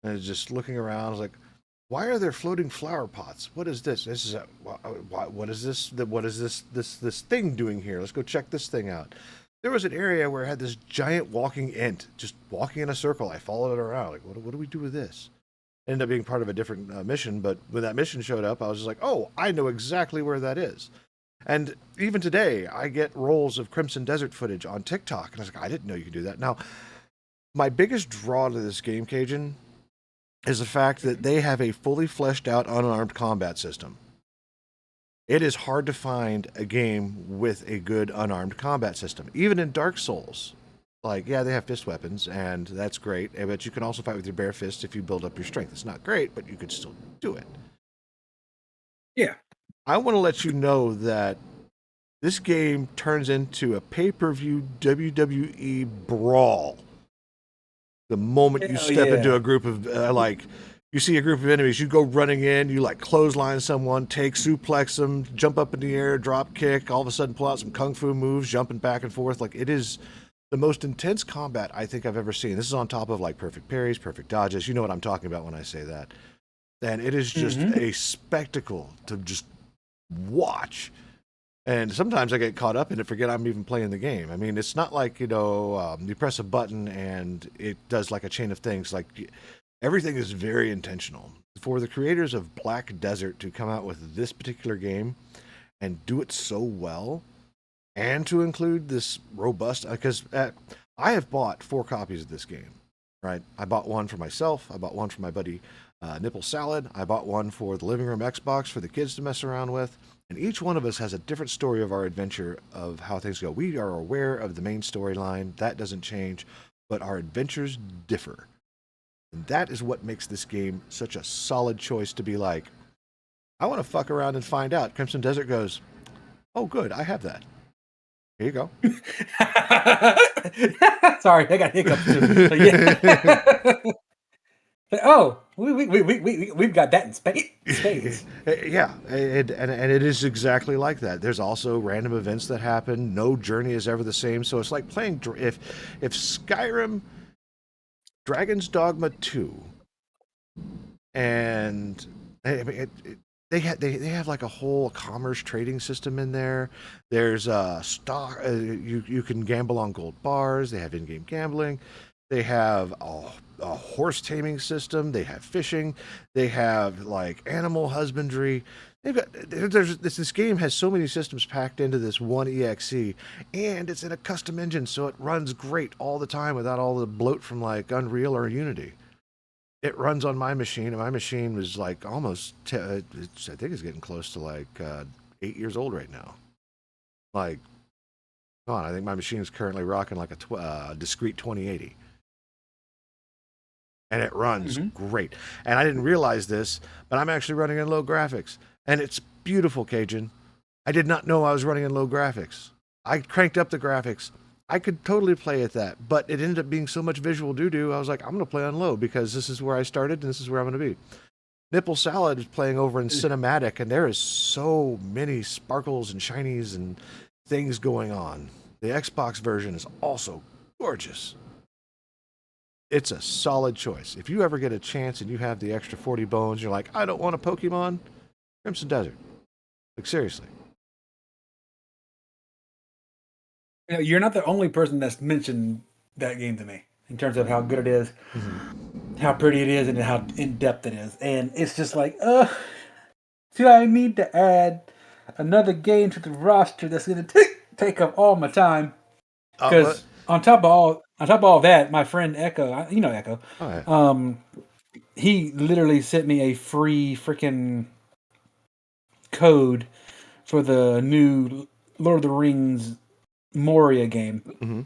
And just looking around, I was like, why are there floating flower pots? What is this? This is what is this? What is this thing doing here? Let's go check this thing out. There was an area where it had this giant walking ant just walking in a circle. I followed it around. Like, what do we do with this? Ended up being part of a different mission, but when that mission showed up, I was just like, oh, I know exactly where that is. And even today, I get rolls of Crimson Desert footage on TikTok, and I was like, I didn't know you could do that. Now, my biggest draw to this game, Cajun, is the fact that they have a fully fleshed out unarmed combat system. It is hard to find a game with a good unarmed combat system, even in Dark Souls. Like, yeah, they have fist weapons, and that's great, but you can also fight with your bare fist if you build up your strength. It's not great, but you could still do it. Yeah. I want to let you know that this game turns into a pay per view WWE brawl the moment you Hell step into yeah. a group of like you see a group of enemies, you go running in, you like clothesline someone, take suplex them, jump up in the air, drop kick, all of a sudden pull out some kung fu moves, jumping back and forth. Like it is the most intense combat I think I've ever seen. This is on top of like perfect parries, perfect dodges. You know what I'm talking about when I say that. And it is just Mm-hmm. a spectacle to just watch. And sometimes I get caught up in it, forget I'm even playing the game. I mean, it's not like you press a button and it does like a chain of things. Like everything is very intentional. For the creators of Black Desert to come out with this particular game and do it so well, and to include this robust, because I have bought 4 copies of this game. Right, I bought one for myself. I bought one for my buddy Nipple Salad. I bought one for the living room Xbox for the kids to mess around with. And each one of us has a different story of our adventure of how things go. We are aware of the main storyline. That doesn't change, but our adventures differ. And that is what makes this game such a solid choice to be like, I want to fuck around and find out. Crimson Desert goes, oh, good, I have that. Here you go. Sorry, I got hiccups too. So yeah. Oh, we've got that in spades. Yeah, and it is exactly like that. There's also random events that happen. No journey is ever the same. So it's like playing if Skyrim, Dragon's Dogma 2, and I mean, they have like a whole commerce trading system in there. There's stock. You can gamble on gold bars. They have in-game gambling. They have a horse taming system. They have fishing. They have like animal husbandry. They've got this game has so many systems packed into this one exe, and it's in a custom engine, so it runs great all the time without all the bloat from like Unreal or Unity. It runs on my machine, and my machine was like almost, I think it's getting close to like 8 years old right now. Like, come on, I think my machine is currently rocking like a discrete 2080. And it runs Mm-hmm. great. And I didn't realize this, but I'm actually running in low graphics. And it's beautiful, Cajun. I did not know I was running in low graphics. I cranked up the graphics. I could totally play at that, but it ended up being so much visual doo doo. I was like, I'm going to play on low because this is where I started and this is where I'm going to be. Nipple Salad is playing over in cinematic, and there is so many sparkles and shinies and things going on. The Xbox version is also gorgeous. It's a solid choice. If you ever get a chance and you have the extra 40 bones, you're like, I don't want a Pokemon, Crimson Desert. Like, seriously. You know, you're not the only person that's mentioned that game to me in terms of how good it is. Mm-hmm. how pretty it is and how in depth it is, and it's just like, do I need to add another game to the roster that's going to take up all my time? But Because on top of all that, my friend Echo, you know Echo, all right. um, he literally sent me a free freaking code for the new Lord of the Rings Moria game. Mm-hmm.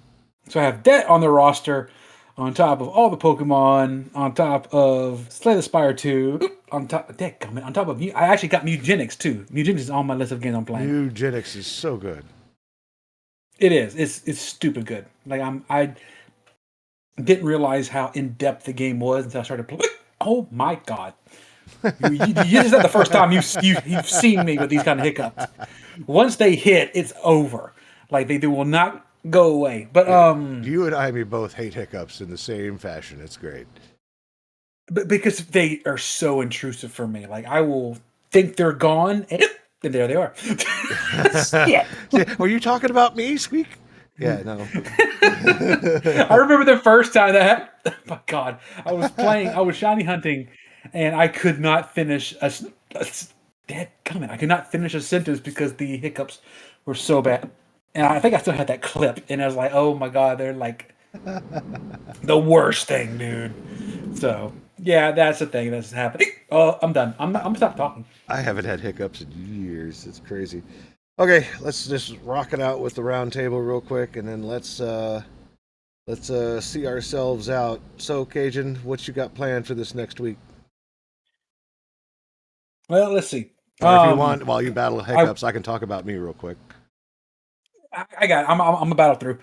So I have that on the roster, on top of all the Pokemon, on top of Slay the Spire 2, on top of that, on top of I actually got Mugenics too. Mugenics is on my list of games I'm playing. Eugenics is so good. It is. It's stupid good. Like I didn't realize how in depth the game was until I started playing. Oh my god! You just said the first time you've seen me with these kind of hiccups. Once they hit, it's over. Like they will not go away. But You and I may both hate hiccups in the same fashion. It's great. but because they are so intrusive for me. Like I will think they're gone, and there they are. Shit. Were you talking about me, Squeak? Yeah, no. I remember the first time that happened. Oh my god, I was shiny hunting, and I could not finish dead comment. I could not finish a sentence because the hiccups were so bad. And I think I still had that clip, and I was like, "Oh my god, they're like the worst thing, dude." So yeah, that's the thing that's happening. Oh, I'm done. I'm gonna stop talking. I haven't had hiccups in years. It's crazy. Okay, let's just rock it out with the round table real quick, and then let's see ourselves out. So, Cajun, what you got planned for this next week? Well, let's see. Or if you want, while you battle I hiccups, I can talk about me real quick. I got. I'm a battle through.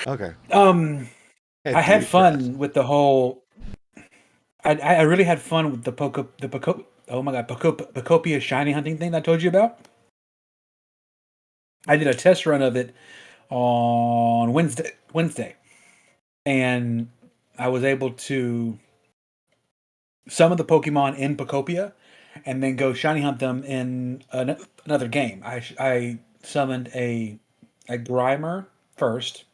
Okay. Um, I Head had deep breath. fun with the whole. I really had fun with the oh my god, Pocopia shiny hunting thing that I told you about. I did a test run of it on Wednesday, and I was able to summon the Pokemon in Pocopia, and then go shiny hunt them in another game. I summoned a Grimer first,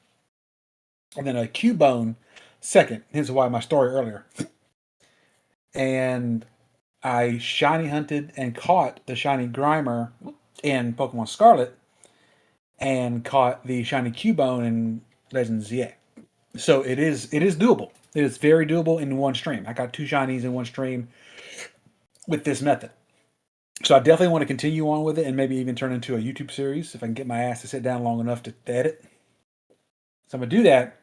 and then a Cubone second. Hence why my story earlier. And I shiny hunted and caught the shiny Grimer in Pokemon Scarlet, and caught the shiny Cubone in Legends ZA. So it is doable. It is very doable in one stream. I got two shinies in one stream with this method. So I definitely want to continue on with it and maybe even turn into a YouTube series if I can get my ass to sit down long enough to edit. So I'm gonna do that.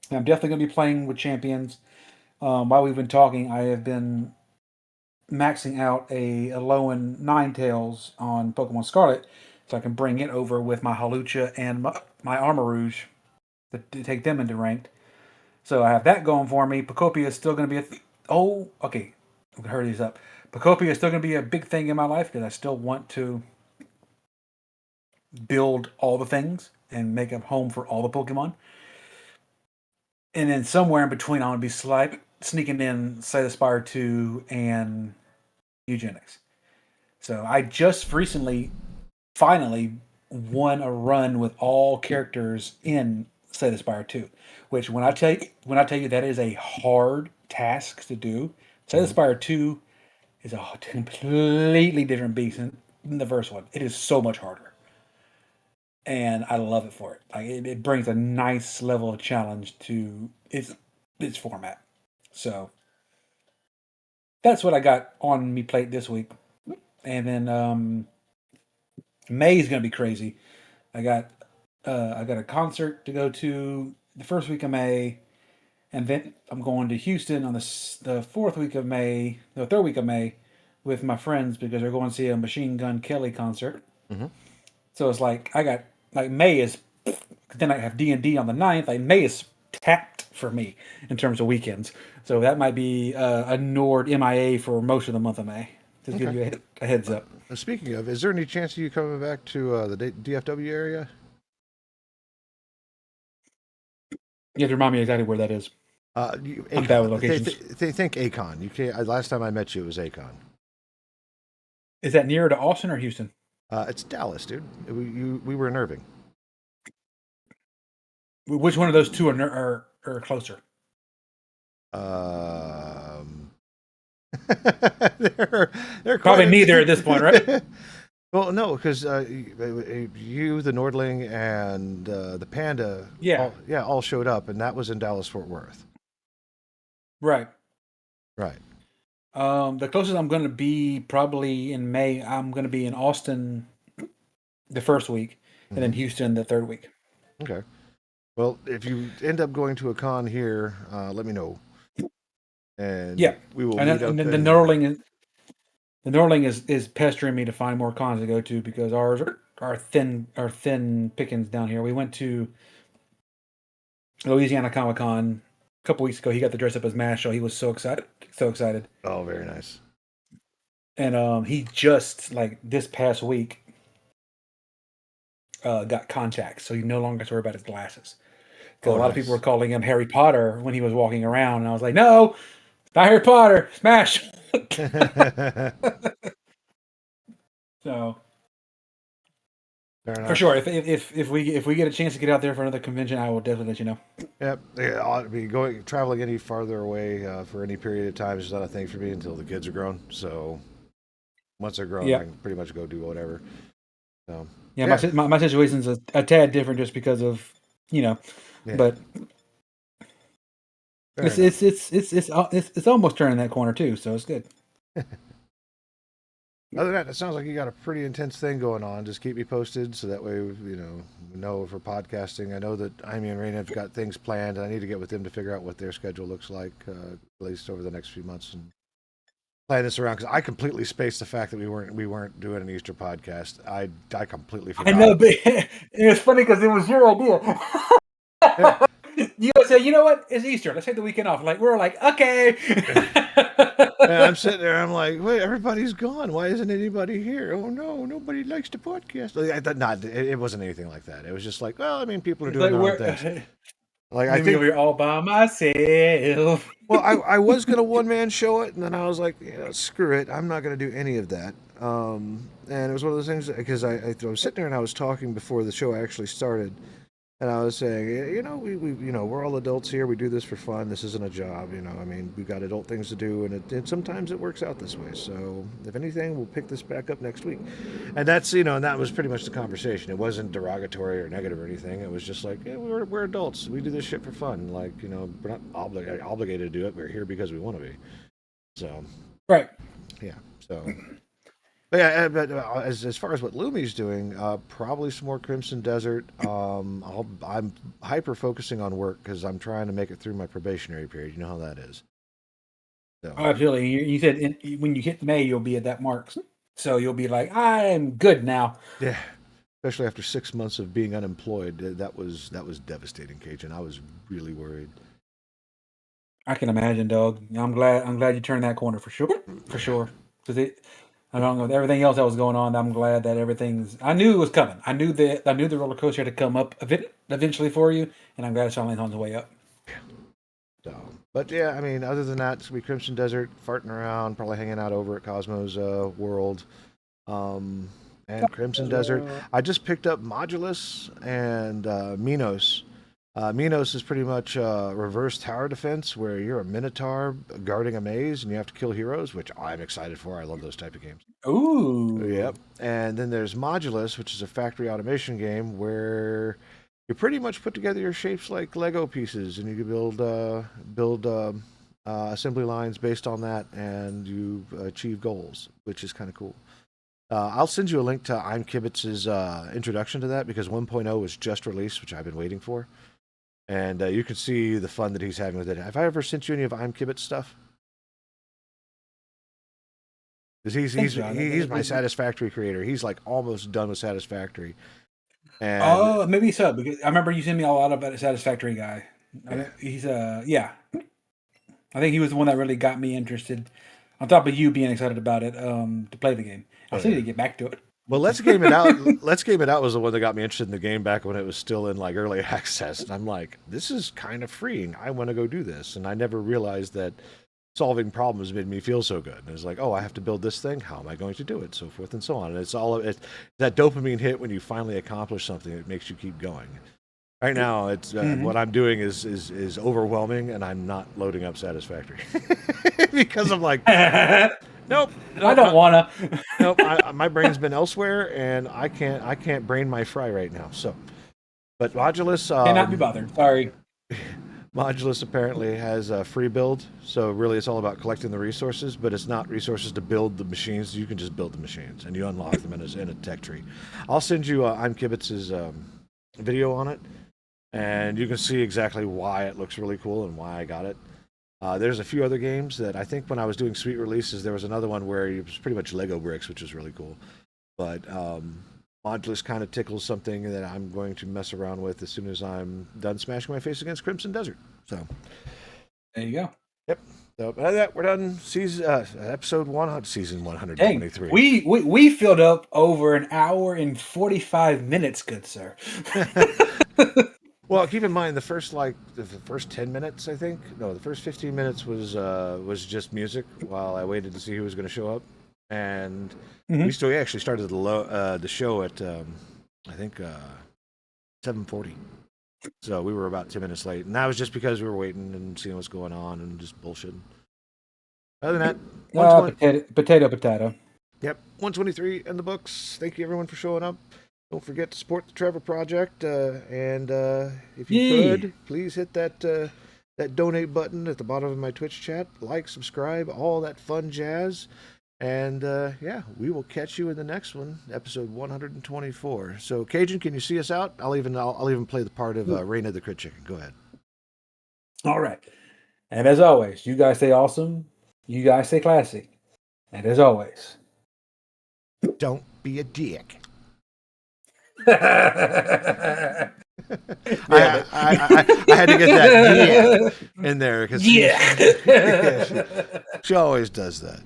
And I'm definitely gonna be playing with champions. While we've been talking, I have been maxing out a Alolan Ninetales on Pokemon Scarlet, so I can bring it over with my Halucha and my Armarouge to take them into ranked. So I have that going for me. Pocopia is still going to be oh, okay. I'm gonna hurry these up. Pocopia is still going to be a big thing in my life because I still want to build all the things and make a home for all the Pokemon. And then somewhere in between, I want to be sneaking in Slay the Spire 2 and Eugenics. So I just recently finally won a run with all characters in Slay the Spire 2, which when I tell you that is a hard task to do. Slay the Hmm. Spire 2 is a completely different beast than the first one. It is so much harder. And I love it for it. Like it brings a nice level of challenge to its format. So that's what I got on me plate this week. And then May is gonna be crazy. I got I got a concert to go to the first week of May, and then I'm going to Houston on the fourth week of May, the third week of May, with my friends because they're going to see a Machine Gun Kelly concert. Hmm. So it's like I got like May is, then I have D&D on the ninth. Like May is tapped for me in terms of weekends. So that might be a Nord MIA for most of the month of May. Just give Okay. you a heads up. Speaking of, is there any chance of you coming back to the DFW area? You have to remind me exactly where that is. I'm bad Acon. with locations. They think Acon. You can't. Last time I met you, it was Acon. Is that nearer to Austin or Houston? It's Dallas, dude. We were in Irving. Which one of those two are closer? they're they're quite Probably neither at this point, right? a. Well, no, because you, the Nordling, and the Panda, Yeah, all showed up, and that was in Dallas Fort Worth. right. Right. The closest I'm going to be probably in May. I'm going to be in Austin the first week, and then Hmm. Houston the third week. Okay. Well, if you end up going to a con here, let me know, and Yeah, we will and meet then up the and. Norling is pestering me to find more cons to go to because ours are thin pickings down here. We went to Louisiana Comic Con a couple weeks ago. He got to dress up as Mash, so he was so excited. Oh, very nice. And he just like this past week got contacts, so he no longer has to worry about his glasses. Because Oh, a lot of people were nice. calling him Harry Potter when he was walking around, and I was like, no, not Harry Potter, Smash. Fair So for enough. sure, if we get a chance to get out there for another convention, I will definitely let you know. Yep. Yeah, ought to be going traveling any farther away for any period of time is not a thing for me until the kids are grown. So once they're grown, I Yeah, can pretty much go do whatever. So yeah. yeah, My situation's a tad different just because of you know, yeah. but Fair enough. it's almost turning that corner too, so it's good. Other than that, it sounds like you got a pretty intense thing going on. Just keep me posted so that way, we know if we're podcasting. I know that Amy and Raina have got things planned, and I need to get with them to figure out what their schedule looks like, at least over the next few months, and plan this around because I completely spaced the fact that we weren't doing an Easter podcast. I completely I forgot. know, but it's funny because it was your idea. Yeah. You say, you know what? It's Easter. Let's take the weekend off. Like we're like, okay. And I'm sitting there. I'm like, wait, everybody's gone. Why isn't anybody here? Oh no, nobody likes the podcast. Like, not. It wasn't anything like that. It was just like, well, I mean, people are It's doing like their own we're things. Like I leave me over think. here all by myself. Well, I was gonna one man show it, and then I was like, screw it. I'm not gonna do any of that. And it was one of those things because I was sitting there and I was talking before the show actually started. And I was saying, we're all adults here. We do this for fun. This isn't a job, I mean, we've got adult things to do, and sometimes it works out this way. So, if anything, we'll pick this back up next week. And and that was pretty much the conversation. It wasn't derogatory or negative or anything. It was just like, yeah, we're adults. We do this shit for fun. Like, we're not obligated to do it. We're here because we want to be. So, Right. yeah. So, but yeah, as far as what Lumi's doing, probably some more Crimson Desert. I'm hyper focusing on work because I'm trying to make it through my probationary period. You know how that is. So Oh, absolutely. You said when you hit May, you'll be at that mark. So you'll be like, I'm good now. yeah, especially after 6 months of being unemployed, that was devastating, Cajun. I was really worried. I can imagine, dog. I'm glad you turned that corner for sure. For sure. Because along with everything else that was going on, I'm glad that everything's. I knew it was coming. I knew the roller coaster had to come up eventually for you, and I'm glad it's finally on the way up. So, but yeah, I mean, other than that, it's gonna be Crimson Desert, farting around, probably hanging out over at Cosmo's World. Um, and Crimson Desert. I just picked up Modulus and Minos. Minos is pretty much reverse tower defense, where you're a Minotaur guarding a maze and you have to kill heroes, which I'm excited for. I love those type of games. Ooh. Yep. And then there's Modulus, which is a factory automation game where you pretty much put together your shapes like Lego pieces, and you can build assembly lines based on that, and you achieve goals, which is kind of cool. I'll send you a link to I'm Kibitz's introduction to that because 1.0 was just released, which I've been waiting for, and you can see the fun that he's having with it. Have I ever sent you any of I'm Kibitz stuff? Because Thanks, John. he's my Satisfactory creator. He's like almost done with Satisfactory, and Oh, maybe so because I remember you sent me a lot about a Satisfactory guy. yeah, He's yeah. I think he was the one that really got me interested. On top of you being excited about it, to play the game. I oh still need yeah. to get back to it. Well, Let's Game It Out. Let's Game It Out was the one that got me interested in the game back when it was still in like early access. And I'm like, this is kind of freeing. I want to go do this. And I never realized that solving problems made me feel so good. And it's like, oh, I have to build this thing. How am I going to do it? So forth and so on. And it's that dopamine hit when you finally accomplish something. It makes you keep going. Right now, it's Mhm. what I'm doing is overwhelming, and I'm not loading up Satisfactory because I'm like, I nope, nope, don't wanna. nope. My brain's been elsewhere, and I can't brain my fry right now. So, but Cannot be bothered. Sorry. Modulus apparently has a free build, so really it's all about collecting the resources, but it's not resources to build the machines. You can just build the machines, and you unlock them in a tech tree. I'll send you I'm Kibitz's video on it, and you can see exactly why it looks really cool and why I got it. There's a few other games that I think when I was doing sweet releases, there was another one where it was pretty much Lego bricks, which is really cool. But Modulus kind of tickles something that I'm going to mess around with as soon as I'm done smashing my face against Crimson Desert. So, There you go. yep. So, that we're done. Season episode 100, season Dang, 123. we filled up over an hour and 45 minutes, good sir. Well, keep in mind the first 10 minutes, I think. No, the first 15 minutes was just music while I waited to see who was going to show up, and Mhm. we actually started the show at I think 7:40. So we were about 10 minutes late, and that was just because we were waiting and seeing what's going on and just bullshitting. Other than that, 120. Potato. Yep, 123 in the books. Thank you everyone for showing up. Don't forget to support the Trevor Project, and if you Yeah. could, please hit that donate button at the bottom of my Twitch chat. Like, subscribe, all that fun jazz. And yeah, we will catch you in the next one, episode 124. So, Cajun, can you see us out? I'll even play the part of Raina the Crit Chicken. Go ahead. All right. And as always, you guys stay awesome. You guys stay classy. And as always, Don't be a dick. nailed I, it. I had to get that dick in there because Yeah. she always does that.